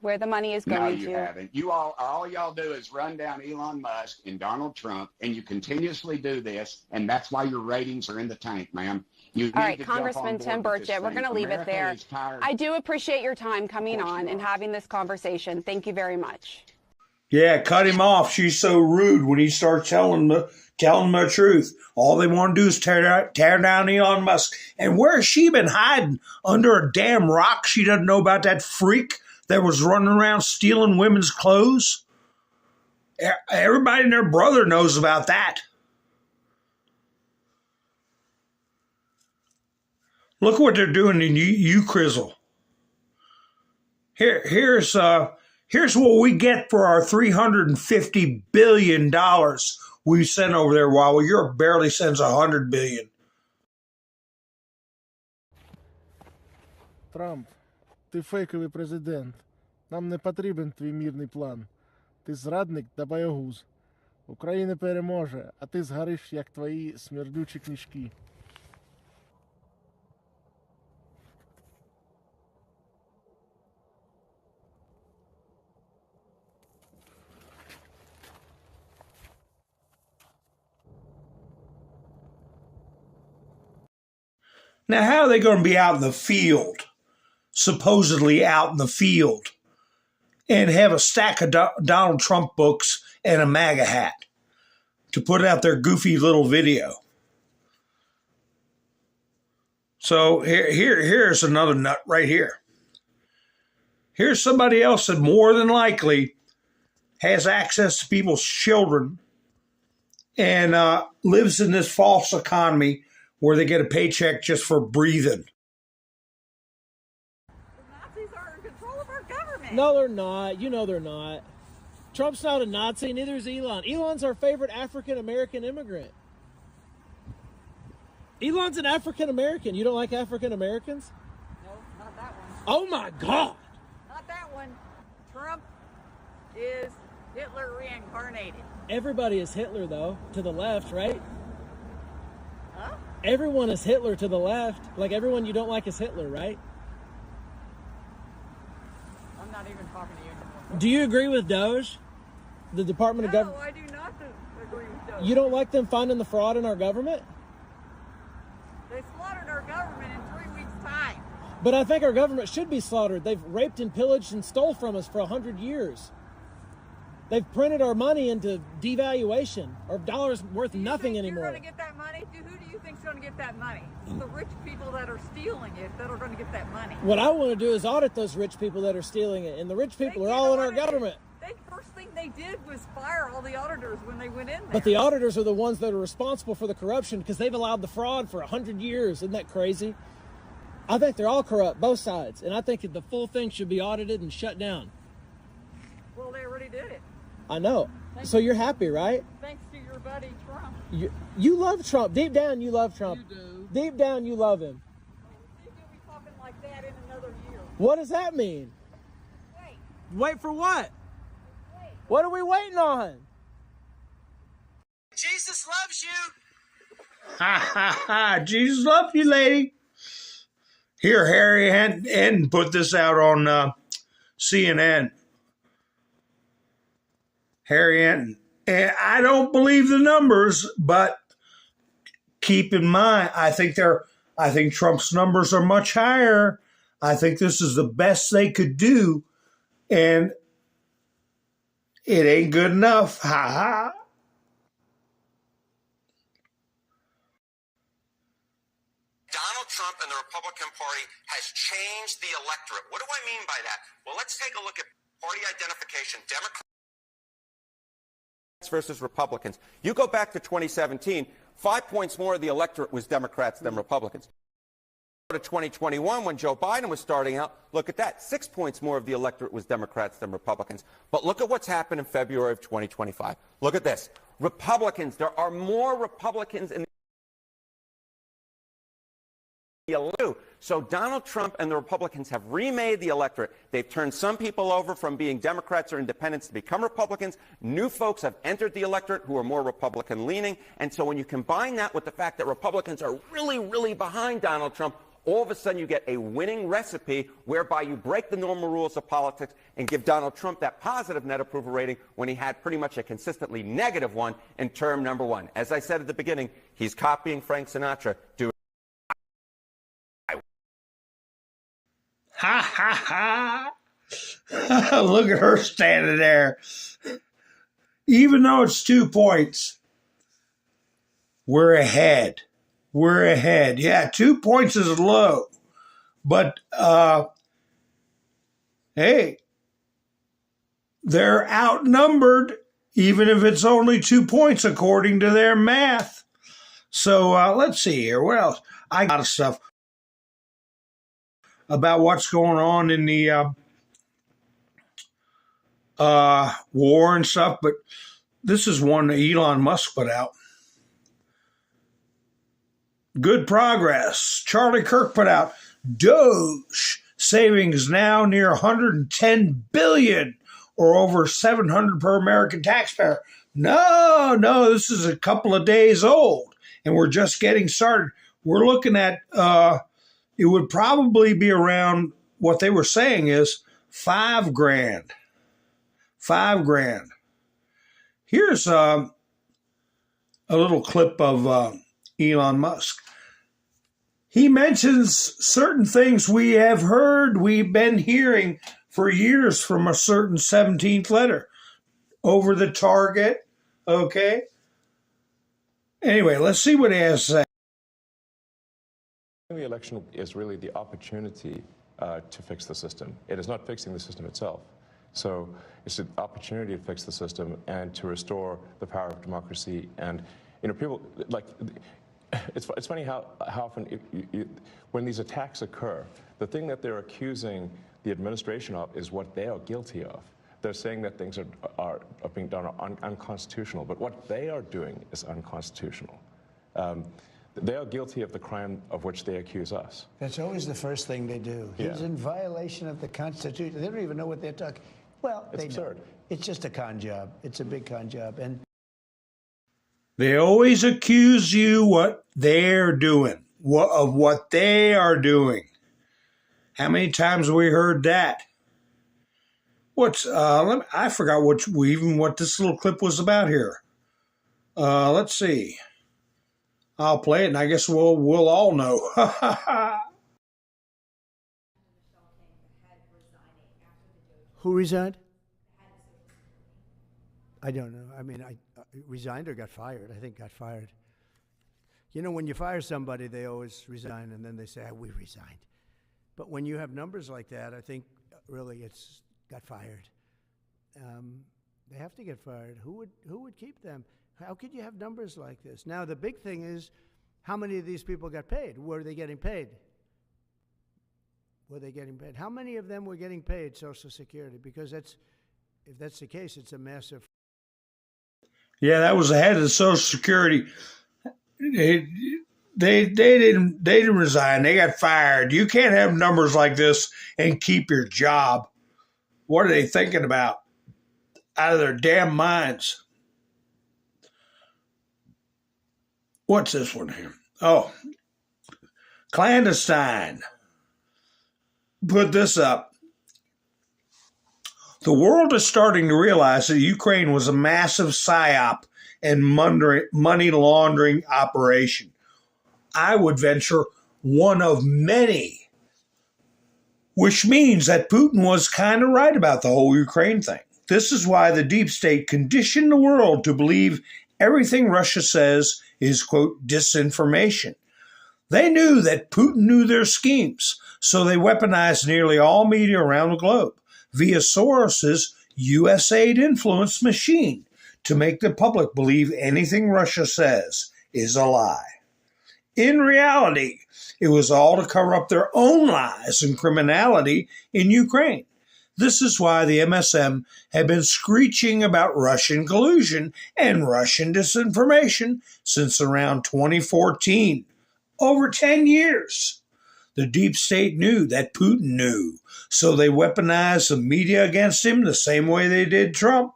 Where the money is going to. No, you haven't. All y'all do is run down Elon Musk and Donald Trump, and you continuously do this, and that's why your ratings are in the tank, ma'am. All right, Congressman Tim Burchett, we're going to leave it there. I do appreciate your time coming on and having this conversation. Thank you very much. Yeah, cut him off. She's so rude when he starts telling them the truth. All they want to do is tear down Elon Musk. And where has she been hiding? Under a damn rock? She doesn't know about that freak that was running around stealing women's clothes? Everybody and their brother knows about that. Look what they're doing in Ukrizzle. Here's what we get for our $350 billion we sent over there, while Europe barely sends $100 billion. Трамп, ти фейковий президент. Нам не потрібен твій мирний план. Ти зрадник та боягуз. Україна переможе, а ти згориш, як твої смердючі книжки. Now, how are they going to be out in the field, supposedly out in the field, and have a stack of Donald Trump books and a MAGA hat to put out their goofy little video? So here's another nut right here. Here's somebody else that more than likely has access to people's children and lives in this false economy where they get a paycheck just for breathing. Nazis are in control of our government. No, they're not. You know they're not. Trump's not a Nazi, neither is Elon. Elon's our favorite African-American immigrant. Elon's an African-American. You don't like African-Americans? No, not that one. Oh, my God. Not that one. Trump is Hitler reincarnated. Everybody is Hitler, though, to the left, right? Huh? Everyone is Hitler to the left. Like, everyone you don't like is Hitler, right? I'm not even talking to you anymore. Do you agree with DOGE? The Department of Government? No, I do not agree with DOGE. You don't like them finding the fraud in our government? They slaughtered our government in 3 weeks' time. But I think our government should be slaughtered. They've raped and pillaged and stole from us for 100 years. They've printed our money into devaluation. Our dollar's worth nothing anymore. You're going to get that money? Who do you think's going to get that money? It's the rich people that are stealing it that are going to get that money. What I want to do is audit those rich people that are stealing it, and the rich people are all in our government. The first thing they did was fire all the auditors when they went in there. But the auditors are the ones that are responsible for the corruption because they've allowed the fraud for 100 years. Isn't that crazy? I think they're all corrupt, both sides, and I think the full thing should be audited and shut down. Well, they already did it. I know. So you're happy, right? Thanks to your buddy Trump. You love Trump. Deep down, you love Trump. You do. Deep down, you love him. You'll be talking like that in another year. What does that mean? Wait. Wait for what? Wait. What are we waiting on? Jesus loves you. Ha ha ha. Jesus loves you, lady. Here, Harry Henton put this out on CNN. Harry Henton. And I don't believe the numbers, but keep in mind, I think Trump's numbers are much higher. I think this is the best they could do, and it ain't good enough. Ha ha. Donald Trump and the Republican Party has changed the electorate. What do I mean by that? Well, let's take a look at party identification. Democrats versus Republicans. You go back to 2017, 5 points more of the electorate was Democrats than Republicans. Go to 2021, when Joe Biden was starting out, look at that. 6 points more of the electorate was Democrats than Republicans. But look at what's happened in February of 2025. Look at this. Republicans, there are more Republicans in the So Donald Trump and the Republicans have remade the electorate. They've turned some people over from being Democrats or independents to become Republicans. New folks have entered the electorate who are more Republican-leaning. And so when you combine that with the fact that Republicans are really, really behind Donald Trump, all of a sudden you get a winning recipe whereby you break the normal rules of politics and give Donald Trump that positive net approval rating when he had pretty much a consistently negative one in term number one. As I said at the beginning, he's copying Frank Sinatra. Ha ha ha. Look at her standing there. Even though it's 2 points, we're ahead. We're ahead. Yeah, 2 points is low. But, hey, they're outnumbered, even if it's only 2 points according to their math. So let's see here. What else? I got a lot of stuff about what's going on in the war and stuff, but this is one that Elon Musk put out. Good progress. Charlie Kirk put out DOGE savings now near $110 billion or over 700 per American taxpayer. No, this is a couple of days old, and we're just getting started. We're looking at, it would probably be around, what they were saying is $5,000. $5,000. Here's a little clip of Elon Musk. He mentions certain things we have heard, we've been hearing for years from a certain 17th letter. Over the target, okay? Anyway, let's see what he has to say. The election is really the opportunity to fix the system. It is not fixing the system itself. So it's an opportunity to fix the system and to restore the power of democracy. And, you know, people, like, it's funny how often when these attacks occur, the thing that they're accusing the administration of is what they are guilty of. They're saying that things are being done unconstitutional, but what they are doing is unconstitutional. They are guilty of the crime of which they accuse us. That's always the first thing they do. He's in violation of the Constitution. They don't even know what they're talking. Well, it's absurd. Know. It's just a con job. It's a big con job. And they always accuse you what they're doing, of what they are doing. How many times have we heard that? I forgot what this little clip was about here. Let's see. I'll play it, and I guess we'll all know. Who resigned? I don't know. I mean, I resigned or got fired. I think got fired. You know, when you fire somebody, they always resign, and then they say, we resigned. But when you have numbers like that, I think really it's got fired. They have to get fired. Who would keep them? How could you have numbers like this? Now, the big thing is, how many of these people got paid? Were they getting paid? Were they getting paid? How many of them were getting paid Social Security? Because if that's the case, it's a massive. Yeah, that was the head of Social Security. They didn't resign. They got fired. You can't have numbers like this and keep your job. What are they thinking about? Out of their damn minds. What's this one here? Oh, Clandestine. Put this up. The world is starting to realize that Ukraine was a massive psyop and money laundering operation. I would venture one of many, which means that Putin was kind of right about the whole Ukraine thing. This is why the deep state conditioned the world to believe everything Russia says is, quote, disinformation. They knew that Putin knew their schemes, so they weaponized nearly all media around the globe via Soros's USAID influence machine to make the public believe anything Russia says is a lie. In reality, it was all to cover up their own lies and criminality in Ukraine. This is why the MSM had been screeching about Russian collusion and Russian disinformation since around 2014. Over 10 years. The deep state knew that Putin knew, so they weaponized the media against him the same way they did Trump.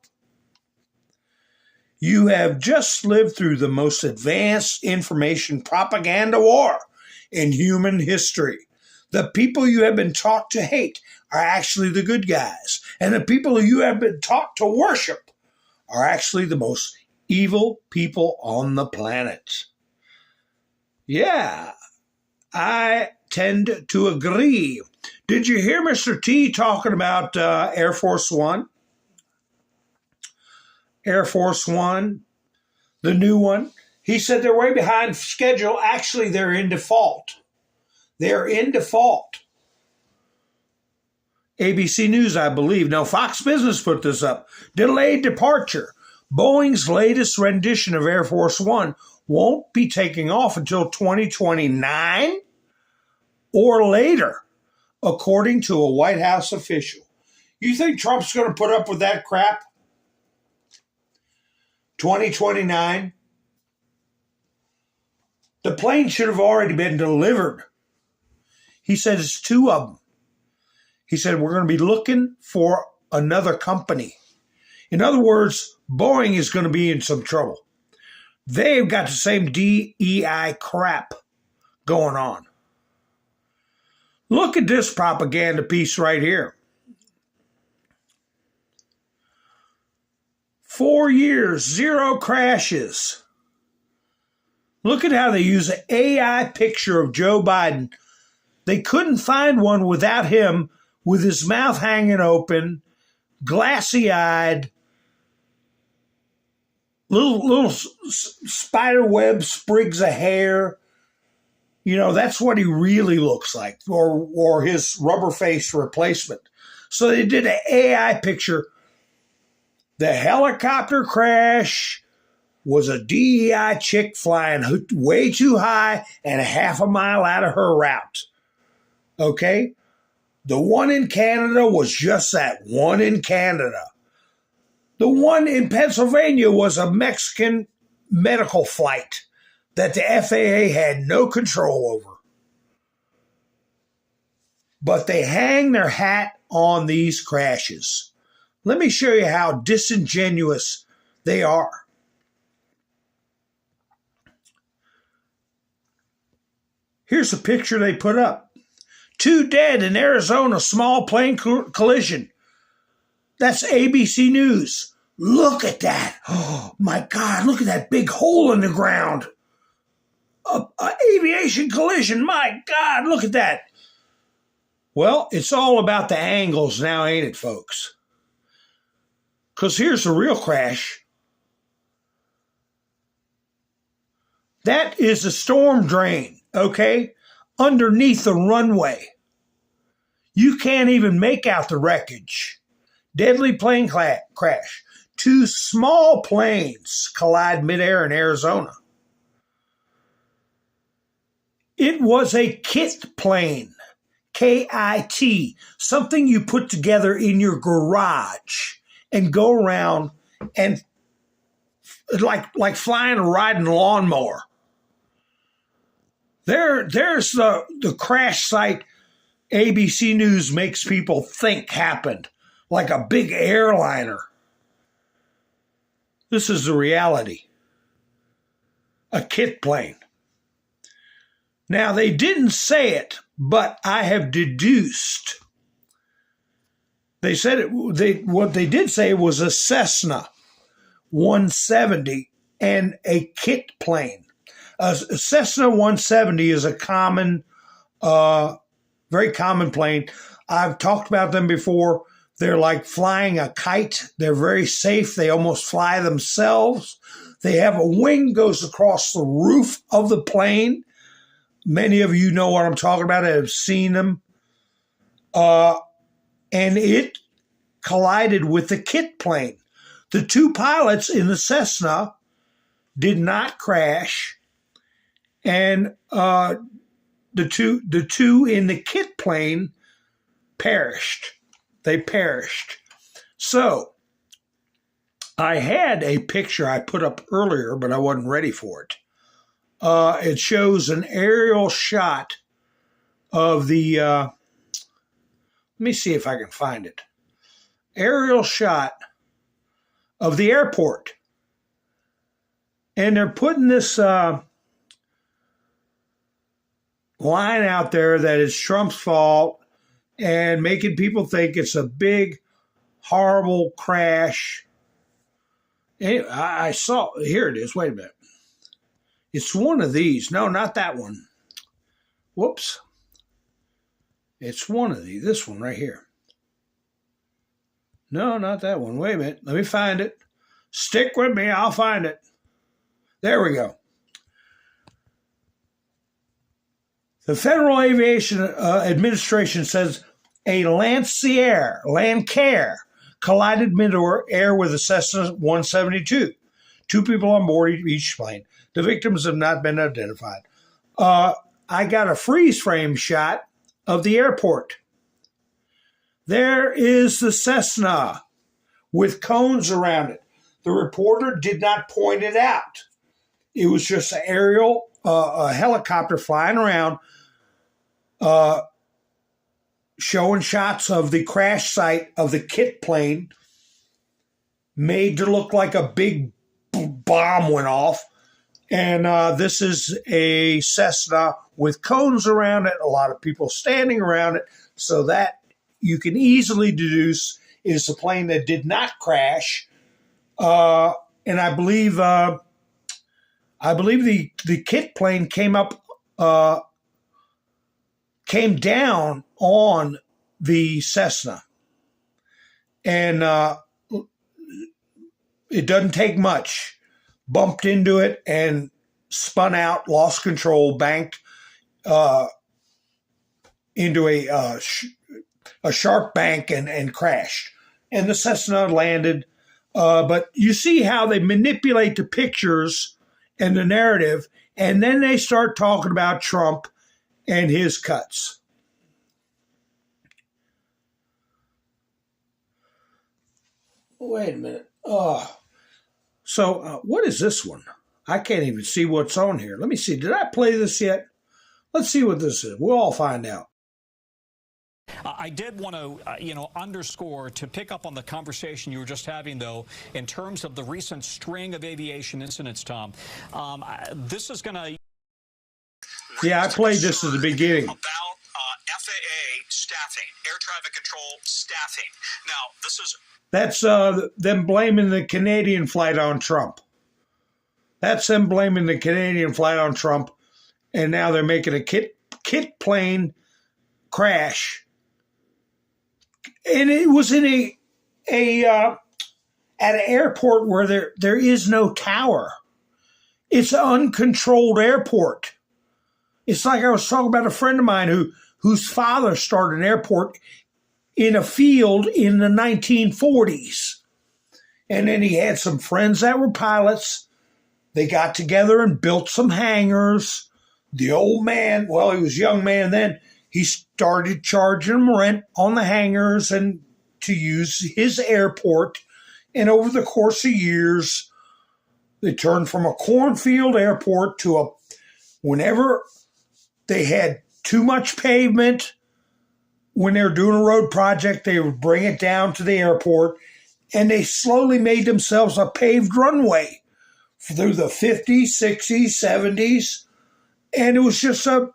You have just lived through the most advanced information propaganda war in human history. The people you have been taught to hate are actually the good guys, and the people you have been taught to worship are actually the most evil people on the planet. Yeah, I tend to agree. Did you hear Mr. T talking about Air Force One? Air Force One, the new one. He said they're way behind schedule. Actually, they're in default. They're in default. ABC News, I believe. Now, Fox Business put this up. Delayed departure. Boeing's latest rendition of Air Force One won't be taking off until 2029 or later, according to a White House official. You think Trump's going to put up with that crap? 2029? The plane should have already been delivered. He said it's two of them. He said we're going to be looking for another company. In other words, Boeing is going to be in some trouble. They've got the same DEI crap going on. Look at this propaganda piece right here. 4 years, 0 crashes. Look at how they use an AI picture of Joe Biden. They couldn't find one without him with his mouth hanging open, glassy-eyed, little spider web sprigs of hair. You know, that's what he really looks like, or his rubber face replacement. So they did an AI picture. The helicopter crash was a DEI chick flying way too high and half a mile out of her route. Okay? The one in Canada was just that, one in Canada. The one in Pennsylvania was a Mexican medical flight that the FAA had no control over. But they hang their hat on these crashes. Let me show you how disingenuous they are. Here's a picture they put up. 2 dead in Arizona small plane collision. That's ABC News. Look at that. Oh, my God, look at that big hole in the ground. Aviation collision. My God, look at that. Well, it's all about the angles now, ain't it, folks? Because here's the real crash. That is a storm drain, okay, underneath the runway. You can't even make out the wreckage. Deadly plane crash. 2 small planes collide midair in Arizona. It was a kit plane, KIT, something you put together in your garage and go around and like flying or riding a lawnmower. There's the crash site ABC News makes people think happened, like a big airliner. This is the reality. A kit plane. Now, they didn't say it, but I have deduced. They said what they did say was a Cessna 170 and a kit plane. A Cessna 170 is a common, very common plane. I've talked about them before. They're like flying a kite. They're very safe. They almost fly themselves. They have a wing goes across the roof of the plane. Many of you know what I'm talking about. Have seen them. And it collided with the kit plane. The 2 pilots in the Cessna did not crash. And the two in the kit plane perished. They perished. So I had a picture I put up earlier, but I wasn't ready for it. It shows an aerial shot of the, let me see if I can find it. Aerial shot of the airport. And they're putting this line out there that it's Trump's fault and making people think it's a big, horrible crash. Anyway, I saw, here it is. Wait a minute. It's one of these. No, not that one. Whoops. It's one of these. This one right here. No, not that one. Wait a minute. Let me find it. Stick with me. I'll find it. There we go. The Federal Aviation Administration says a Lancair collided mid-air with a Cessna 172. 2 people on board each plane. The victims have not been identified. I got a freeze frame shot of the airport. There is the Cessna with cones around it. The reporter did not point it out. It was just an aerial, a helicopter flying around, showing shots of the crash site of the kit plane made to look like a big bomb went off. And this is a Cessna with cones around it, a lot of people standing around it, so that you can easily deduce is a plane that did not crash. And I believe the kit plane came down on the Cessna. And it doesn't take much. Bumped into it and spun out, lost control, banked into a sharp bank and crashed. And the Cessna landed. But you see how they manipulate the pictures and the narrative, and then they start talking about Trump and his cuts. Wait a minute. So what is this one? I can't even see what's on here. Let me see. Did I play this yet? Let's see what this is. We'll all find out. I did want to, underscore, to pick up on the conversation you were just having, though, in terms of the recent string of aviation incidents, Tom. This is going to... Yeah, I played this at the beginning. About FAA staffing, air traffic control staffing. Now, this is... That's them blaming the Canadian flight on Trump. That's them blaming the Canadian flight on Trump, and now they're making a kit plane crash. And it was in at an airport where there is no tower. It's an uncontrolled airport. It's like I was talking about a friend of mine whose father started an airport in a field in the 1940s. And then he had some friends that were pilots. They got together and built some hangars. The old man, well, he was a young man then, he started charging them rent on the hangars and to use his airport. And over the course of years, they turned from a cornfield airport to whenever they had too much pavement, when they were doing a road project, they would bring it down to the airport, and they slowly made themselves a paved runway through the 50s, 60s, 70s, and it was just a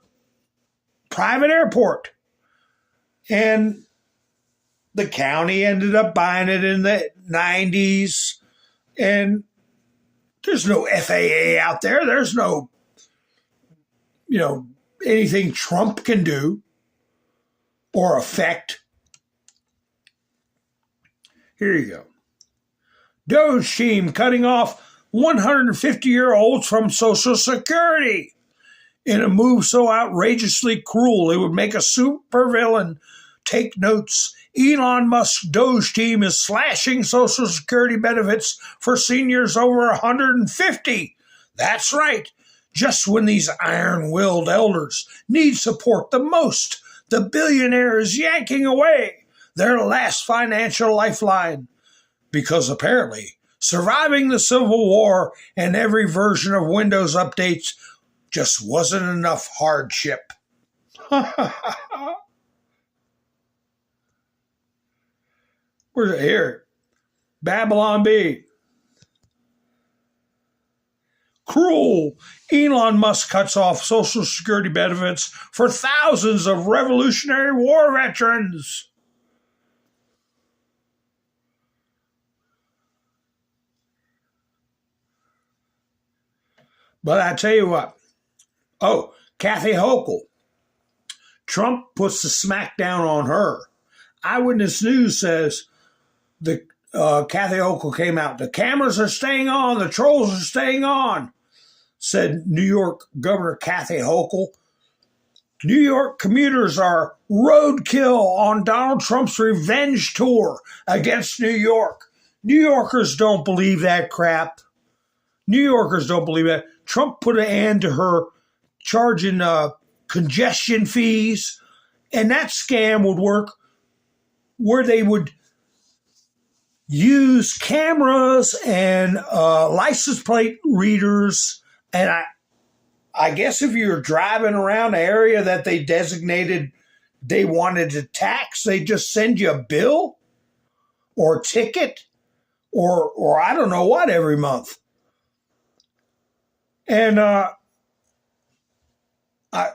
private airport. And the county ended up buying it in the 90s, and there's no FAA out there. There's no, anything Trump can do or affect. Here you go. DOGE team cutting off 150-year-olds from Social Security in a move so outrageously cruel it would make a supervillain take notes. Elon Musk's DOGE team is slashing Social Security benefits for seniors over 150. That's right. Just when these iron-willed elders need support the most, the billionaire is yanking away their last financial lifeline, because apparently surviving the Civil War and every version of Windows updates just wasn't enough hardship. Where's it here? Babylon Bee. Cruel. Elon Musk cuts off Social Security benefits for thousands of Revolutionary War veterans. But I tell you what. Oh, Kathy Hochul. Trump puts the smackdown on her. Eyewitness News says Kathy Hochul came out. The cameras are staying on. The trolls are staying on, said New York Governor Kathy Hochul. New York commuters are roadkill on Donald Trump's revenge tour against New York. New Yorkers don't believe that crap. New Yorkers don't believe that. Trump put an end to her charging congestion fees, and that scam would work where they would use cameras and license plate readers. And I guess if you're driving around an area that they designated they wanted to tax, they just send you a bill or a ticket or I don't know what every month. And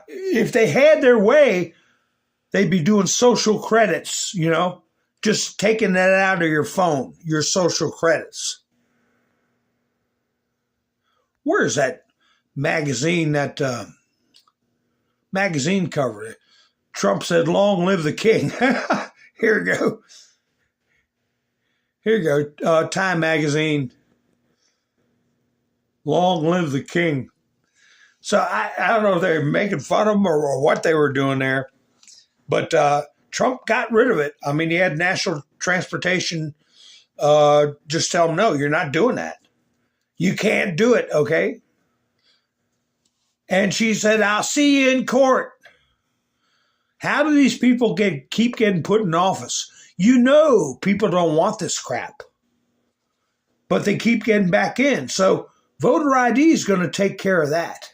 if they had their way, they'd be doing social credits, just taking that out of your phone, your social credits. Where's that magazine, magazine cover? Trump said, "Long live the king." Here we go. Here you go. Time magazine. Long live the king. So I don't know if they're making fun of him or what they were doing there. But Trump got rid of it. I mean, he had national transportation just tell him, no, you're not doing that. You can't do it, okay? And she said, I'll see you in court. How do these people keep getting put in office? People don't want this crap. But they keep getting back in. So voter ID is going to take care of that.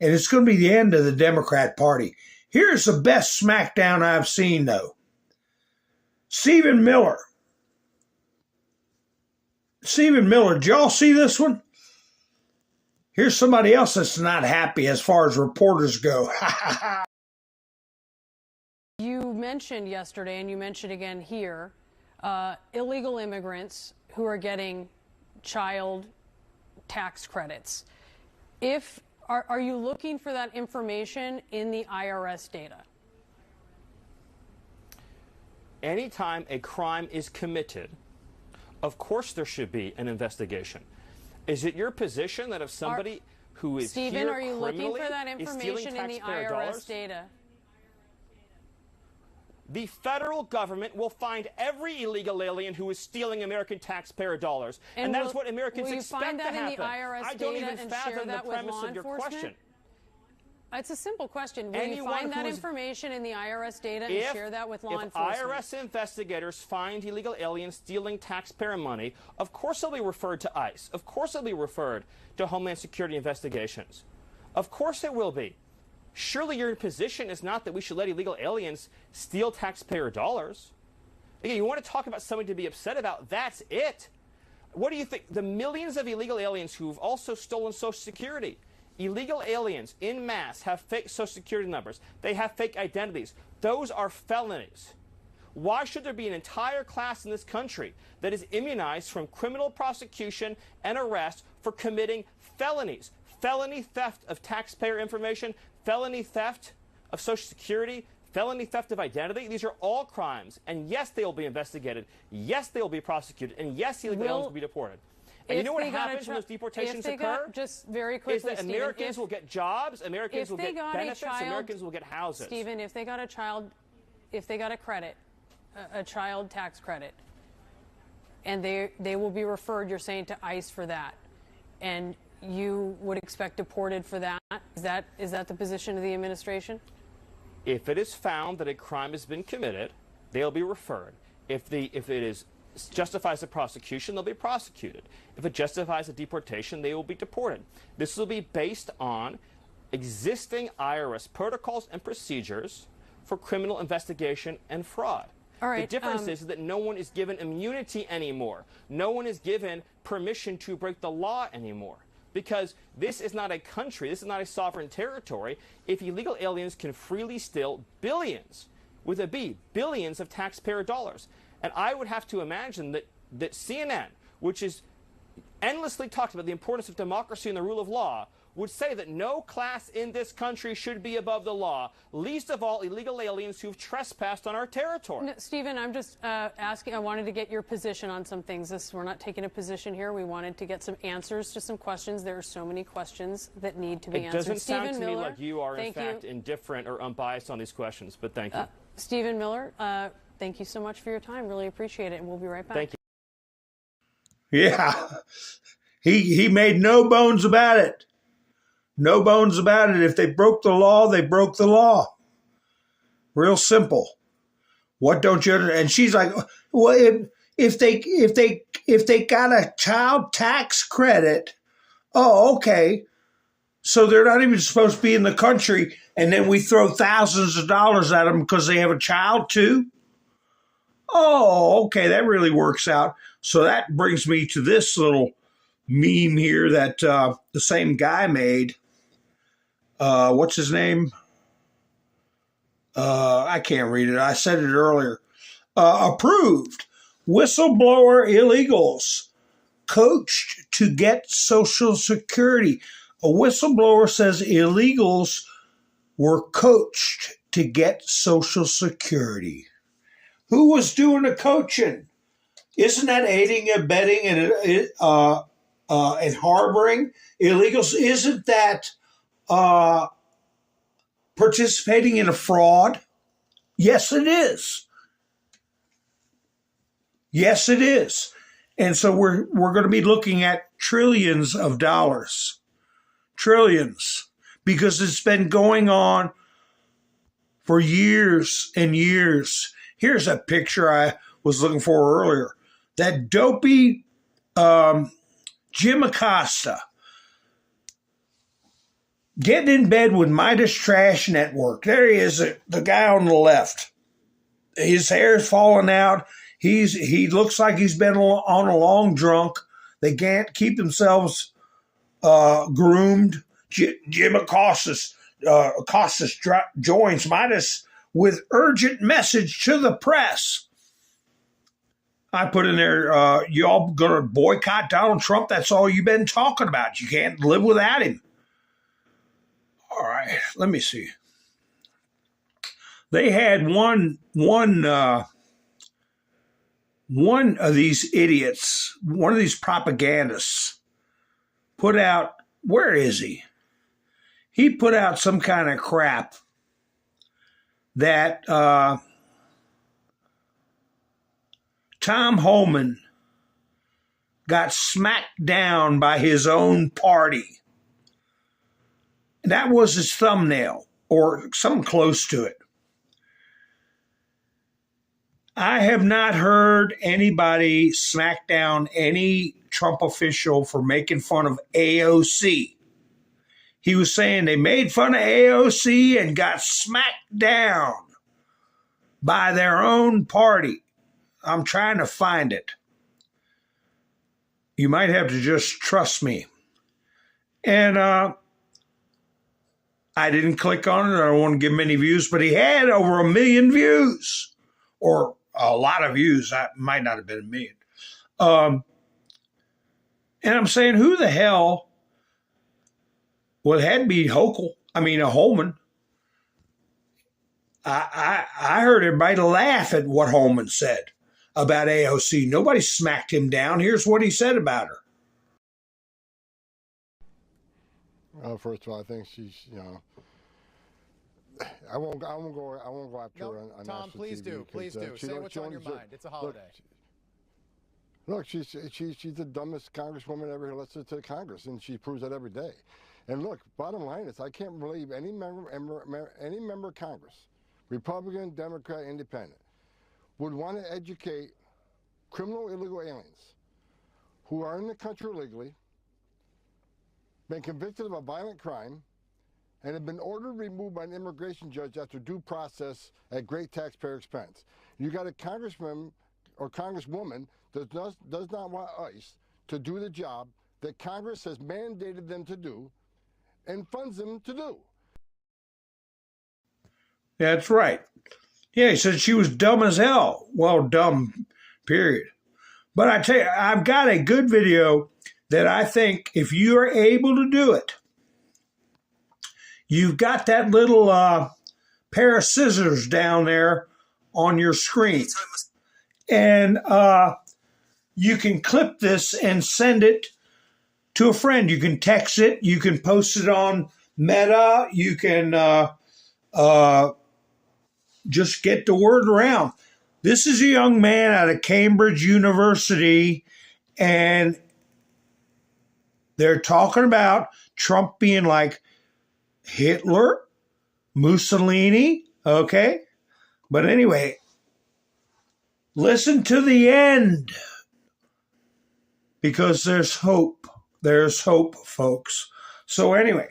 And it's going to be the end of the Democrat Party. Here's the best smackdown I've seen, though. Stephen Miller. Did y'all see this one? Here's somebody else that's not happy as far as reporters go. You mentioned yesterday, and you mentioned again here, illegal immigrants who are getting child tax credits. Are you looking for that information in the IRS data? Anytime a crime is committed, of course there should be an investigation. Is it your position that if somebody who is Stephen, here are you looking for that is stealing information in the taxpayer IRS dollars? data? The federal government will find every illegal alien who is stealing American taxpayer dollars. And that is what Americans expect to happen. Will you find that in the IRS I don't data even and fathom share the that with premise law of your enforcement? question. It's a simple question. Will you Anyone find that who is- information in the IRS data and share that with law If enforcement? IRS investigators find illegal aliens stealing taxpayer money, of course they'll be referred to ICE. Of course they'll be referred to Homeland Security investigations. Of course it will be. Surely your position is not that we should let illegal aliens steal taxpayer dollars. Again, you want to talk about something to be upset about, that's it. What do you think? The millions of illegal aliens who've also stolen Social Security. Illegal aliens in mass have fake Social Security numbers. They have fake identities. Those are felonies. Why should there be an entire class in this country that is immunized from criminal prosecution and arrest for committing felonies? Felony theft of taxpayer information, felony theft of Social Security, felony theft of identity. These are all crimes. And yes, they will be investigated. Yes, they will be prosecuted. And yes, illegal aliens will be deported. And you know what happens when those deportations occur? Just very quickly, is that Stephen, Americans will get jobs, Americans will get benefits, Americans will get houses. Stephen, if they got a credit, a child tax credit, and they will be referred, you're saying, to ICE for that, and you would expect deported for that? Is that the position of the administration? If it is found that a crime has been committed, they'll be referred. If it justifies a prosecution, they'll be prosecuted. If it justifies a deportation, they will be deported. This will be based on existing IRS protocols and procedures for criminal investigation and fraud. All right, the difference is that no one is given immunity anymore. No one is given permission to break the law anymore. Because this is not a country, this is not a sovereign territory. If illegal aliens can freely steal billions, with a B, billions of taxpayer dollars. And I would have to imagine that CNN, which is endlessly talked about the importance of democracy and the rule of law, would say that no class in this country should be above the law, least of all illegal aliens who've trespassed on our territory. No, Stephen, I'm just asking, I wanted to get your position on some things. We're not taking a position here. We wanted to get some answers to some questions. There are so many questions that need to be answered. It doesn't sound to me Miller, like you are, in fact, indifferent or unbiased on these questions, but thank you. Stephen Miller, thank you so much for your time. Really appreciate it, and we'll be right back. Thank you. Yeah, he made no bones about it. No bones about it. If they broke the law, they broke the law. Real simple. What don't you understand? And she's like, well, if they got a child tax credit, oh, okay. So they're not even supposed to be in the country, and then we throw thousands of dollars at them because they have a child too? Oh, okay, that really works out. So that brings me to this little meme here that the same guy made. What's his name? I can't read it. I said it earlier. Approved. Whistleblower illegals coached to get Social Security. A whistleblower says illegals were coached to get Social Security. Who was doing the coaching? Isn't that aiding and abetting and harboring illegals? Isn't that participating in a fraud? Yes, it is. Yes, it is. And so we're going to be looking at trillions of dollars. Trillions. Because it's been going on for years and years. Here's a picture I was looking for earlier. That dopey Jim Acosta getting in bed with Midas Trash Network. There he is, the guy on the left. His hair's falling out. He looks like he's been on a long drunk. They can't keep themselves groomed. Jim Acosta joins Midas with urgent message to the press. I put in there, y'all going to boycott Donald Trump? That's all you've been talking about. You can't live without him. All right, let me see. They had one of these idiots, one of these propagandists, put out, where is he? He put out some kind of crap that Tom Homan got smacked down by his own party. That was his thumbnail, or something close to it. I have not heard anybody smack down any Trump official for making fun of AOC. He was saying they made fun of AOC and got smacked down by their own party. I'm trying to find it. You might have to just trust me. And I didn't click on it. I don't want to give him any views, but he had over 1 million views, or a lot of views. That might not have been 1 million. And I'm saying, who the hell? Well, it had to be Holman. I heard everybody laugh at what Holman said about AOC. Nobody smacked him down. Here's what he said about her. First of all, I think she's, I won't go after her on Tom, please do. Say what's on your mind. It's a holiday. Look, she's the dumbest congresswoman ever elected to Congress, and she proves that every day. And look, bottom line is, I can't believe any member of Congress, Republican, Democrat, Independent, would want to educate criminal illegal aliens who are in the country illegally, been convicted of a violent crime, and have been ordered removed by an immigration judge after due process at great taxpayer expense. You got a congressman or congresswoman that does not want ICE to do the job that Congress has mandated them to do and funds them to do. That's right. Yeah, he said she was dumb as hell. Well, dumb, period. But I tell you, I've got a good video that I think if you are able to do it, you've got that little pair of scissors down there on your screen. And you can clip this and send it to a friend. You can text it. You can post it on Meta. You can just get the word around. This is a young man out of Cambridge University, and they're talking about Trump being like Hitler, Mussolini, okay? But anyway, listen to the end, because there's hope. There's hope, folks. So anyway,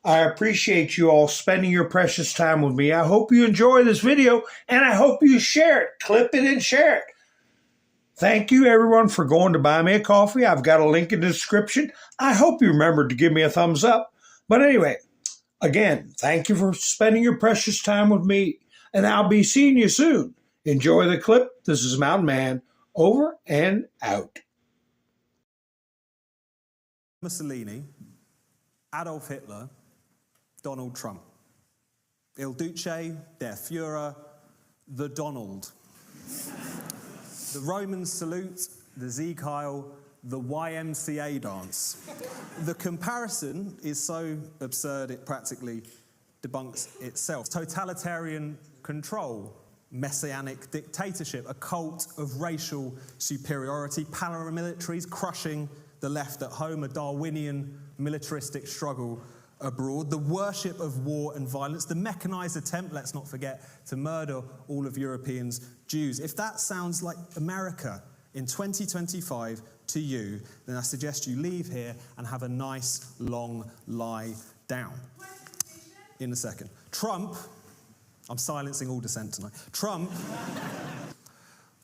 I appreciate you all spending your precious time with me. I hope you enjoy this video, and I hope you share it. Clip it and share it. Thank you, everyone, for going to buy me a coffee. I've got a link in the description. I hope you remembered to give me a thumbs up. But anyway, again, thank you for spending your precious time with me, and I'll be seeing you soon. Enjoy the clip. This is Mountain Man, over and out. Mussolini, Adolf Hitler, Donald Trump. Il Duce, der Führer, the Donald. The Romans salute, the Sieg Heil, the YMCA dance. The comparison is so absurd it practically debunks itself. Totalitarian control, messianic dictatorship, a cult of racial superiority, paramilitaries crushing the left at home, a Darwinian militaristic struggle abroad, the worship of war and violence, the mechanized attempt, let's not forget, to murder all of Europeans' Jews. If that sounds like America in 2025 to you, then I suggest you leave here and have a nice long lie down. In a second. Trump, I'm silencing all dissent tonight. Trump,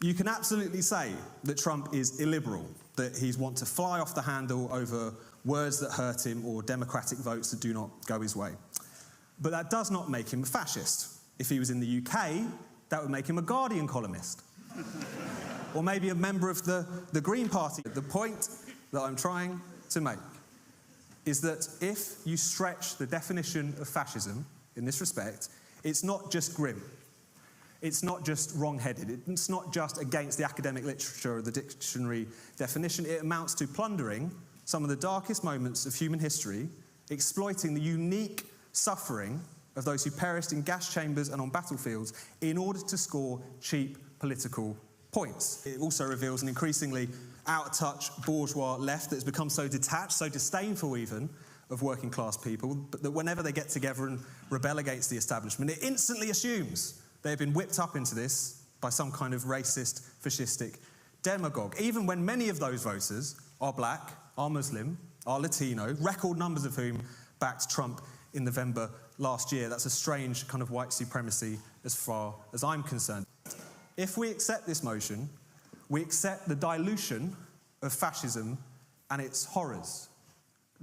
you can absolutely say that Trump is illiberal, that he's want to fly off the handle over words that hurt him or democratic votes that do not go his way. But that does not make him a fascist. If he was in the UK, that would make him a Guardian columnist. Or maybe a member of the Green Party. The point that I'm trying to make is that if you stretch the definition of fascism in this respect, it's not just grim. It's not just wrong-headed. It's not just against the academic literature or the dictionary definition. It amounts to plundering some of the darkest moments of human history, exploiting the unique suffering of those who perished in gas chambers and on battlefields in order to score cheap political points. It also reveals an increasingly out-of-touch bourgeois left that has become so detached, so disdainful even, of working-class people, but that whenever they get together and rebel against the establishment, it instantly assumes they've been whipped up into this by some kind of racist, fascistic demagogue, even when many of those voters are black, are Muslim, are Latino, record numbers of whom backed Trump in November last year. That's a strange kind of white supremacy as far as I'm concerned. If we accept this motion, we accept the dilution of fascism and its horrors.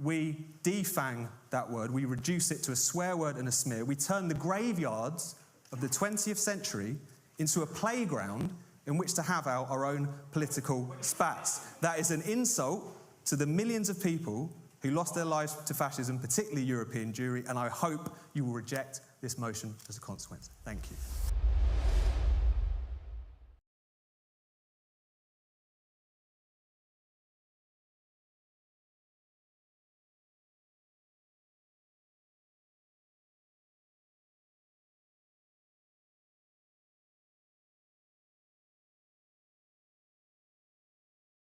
We defang that word, we reduce it to a swear word and a smear. We turn the graveyards of the 20th century into a playground in which to have our own political spats. That is an insult to the millions of people who lost their lives to fascism, particularly European Jewry, and I hope you will reject this motion as a consequence. Thank you.